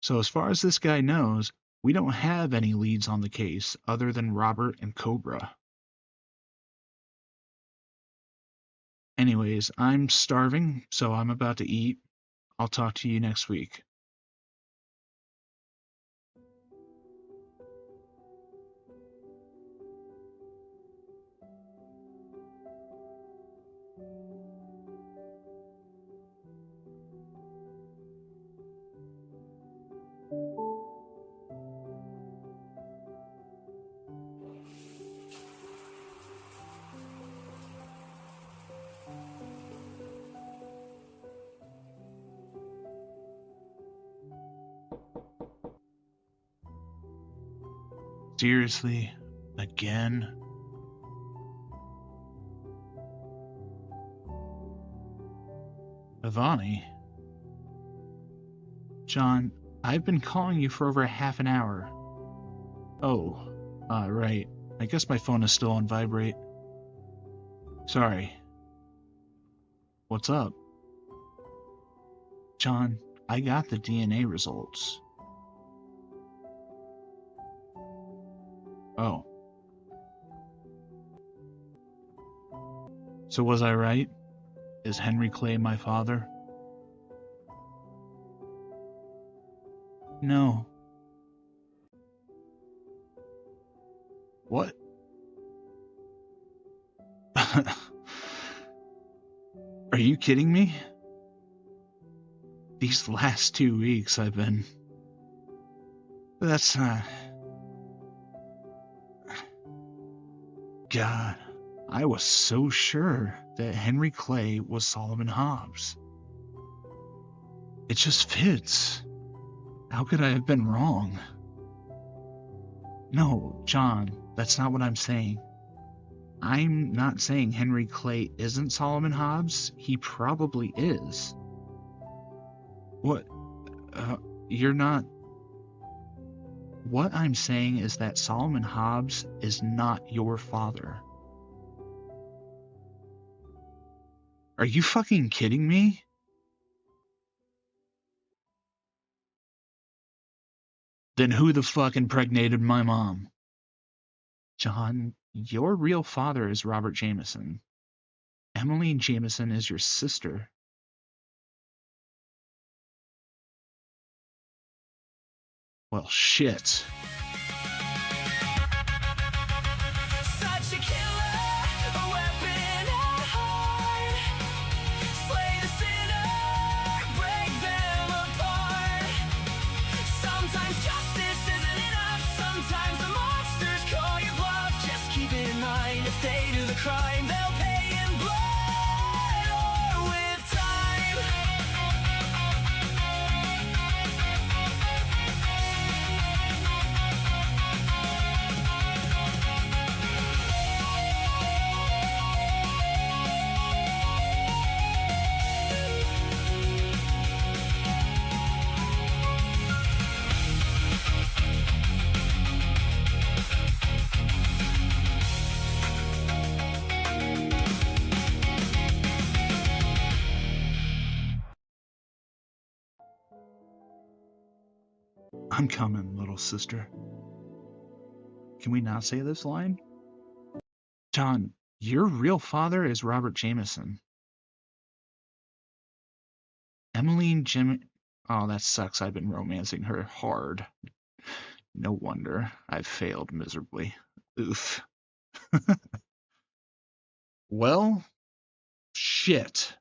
So as far as this guy knows, we don't have any leads on the case other than Robert and Cobra. Anyways, I'm starving, so I'm about to eat. I'll talk to you next week. Seriously? Again? Ivani? John, I've been calling you for over half an hour. Oh, right. I guess my phone is still on vibrate. Sorry. What's up? John, I got the DNA results. Oh. So was I right? Is Henry Clay my father? No. What? Are you kidding me? These last 2 weeks I've been... That's not... God, I was so sure that Henry Clay was Solomon Hobbs. It just fits. How could I have been wrong? No, John, that's not what I'm saying. I'm not saying Henry Clay isn't Solomon Hobbs. He probably is. What? You're not... What I'm saying is that Solomon Hobbs is not your father. Are you fucking kidding me? Then who the fuck impregnated my mom? John, your real father is Robert Jameson. Emmeline Jameson is your sister. Well, shit. Such a killer, a weapon at heart. Slay the sinner, break them apart. Sometimes justice isn't enough. Sometimes the monsters call your bluff. Just keep in mind, if they do the crime, they'll pay in blood or with time. I'm coming, little sister. Can we not say this line? John, your real father is Robert Jameson. Emmeline Jim. Oh, that sucks. I've been romancing her hard. No wonder I've failed miserably. Oof. Well, shit.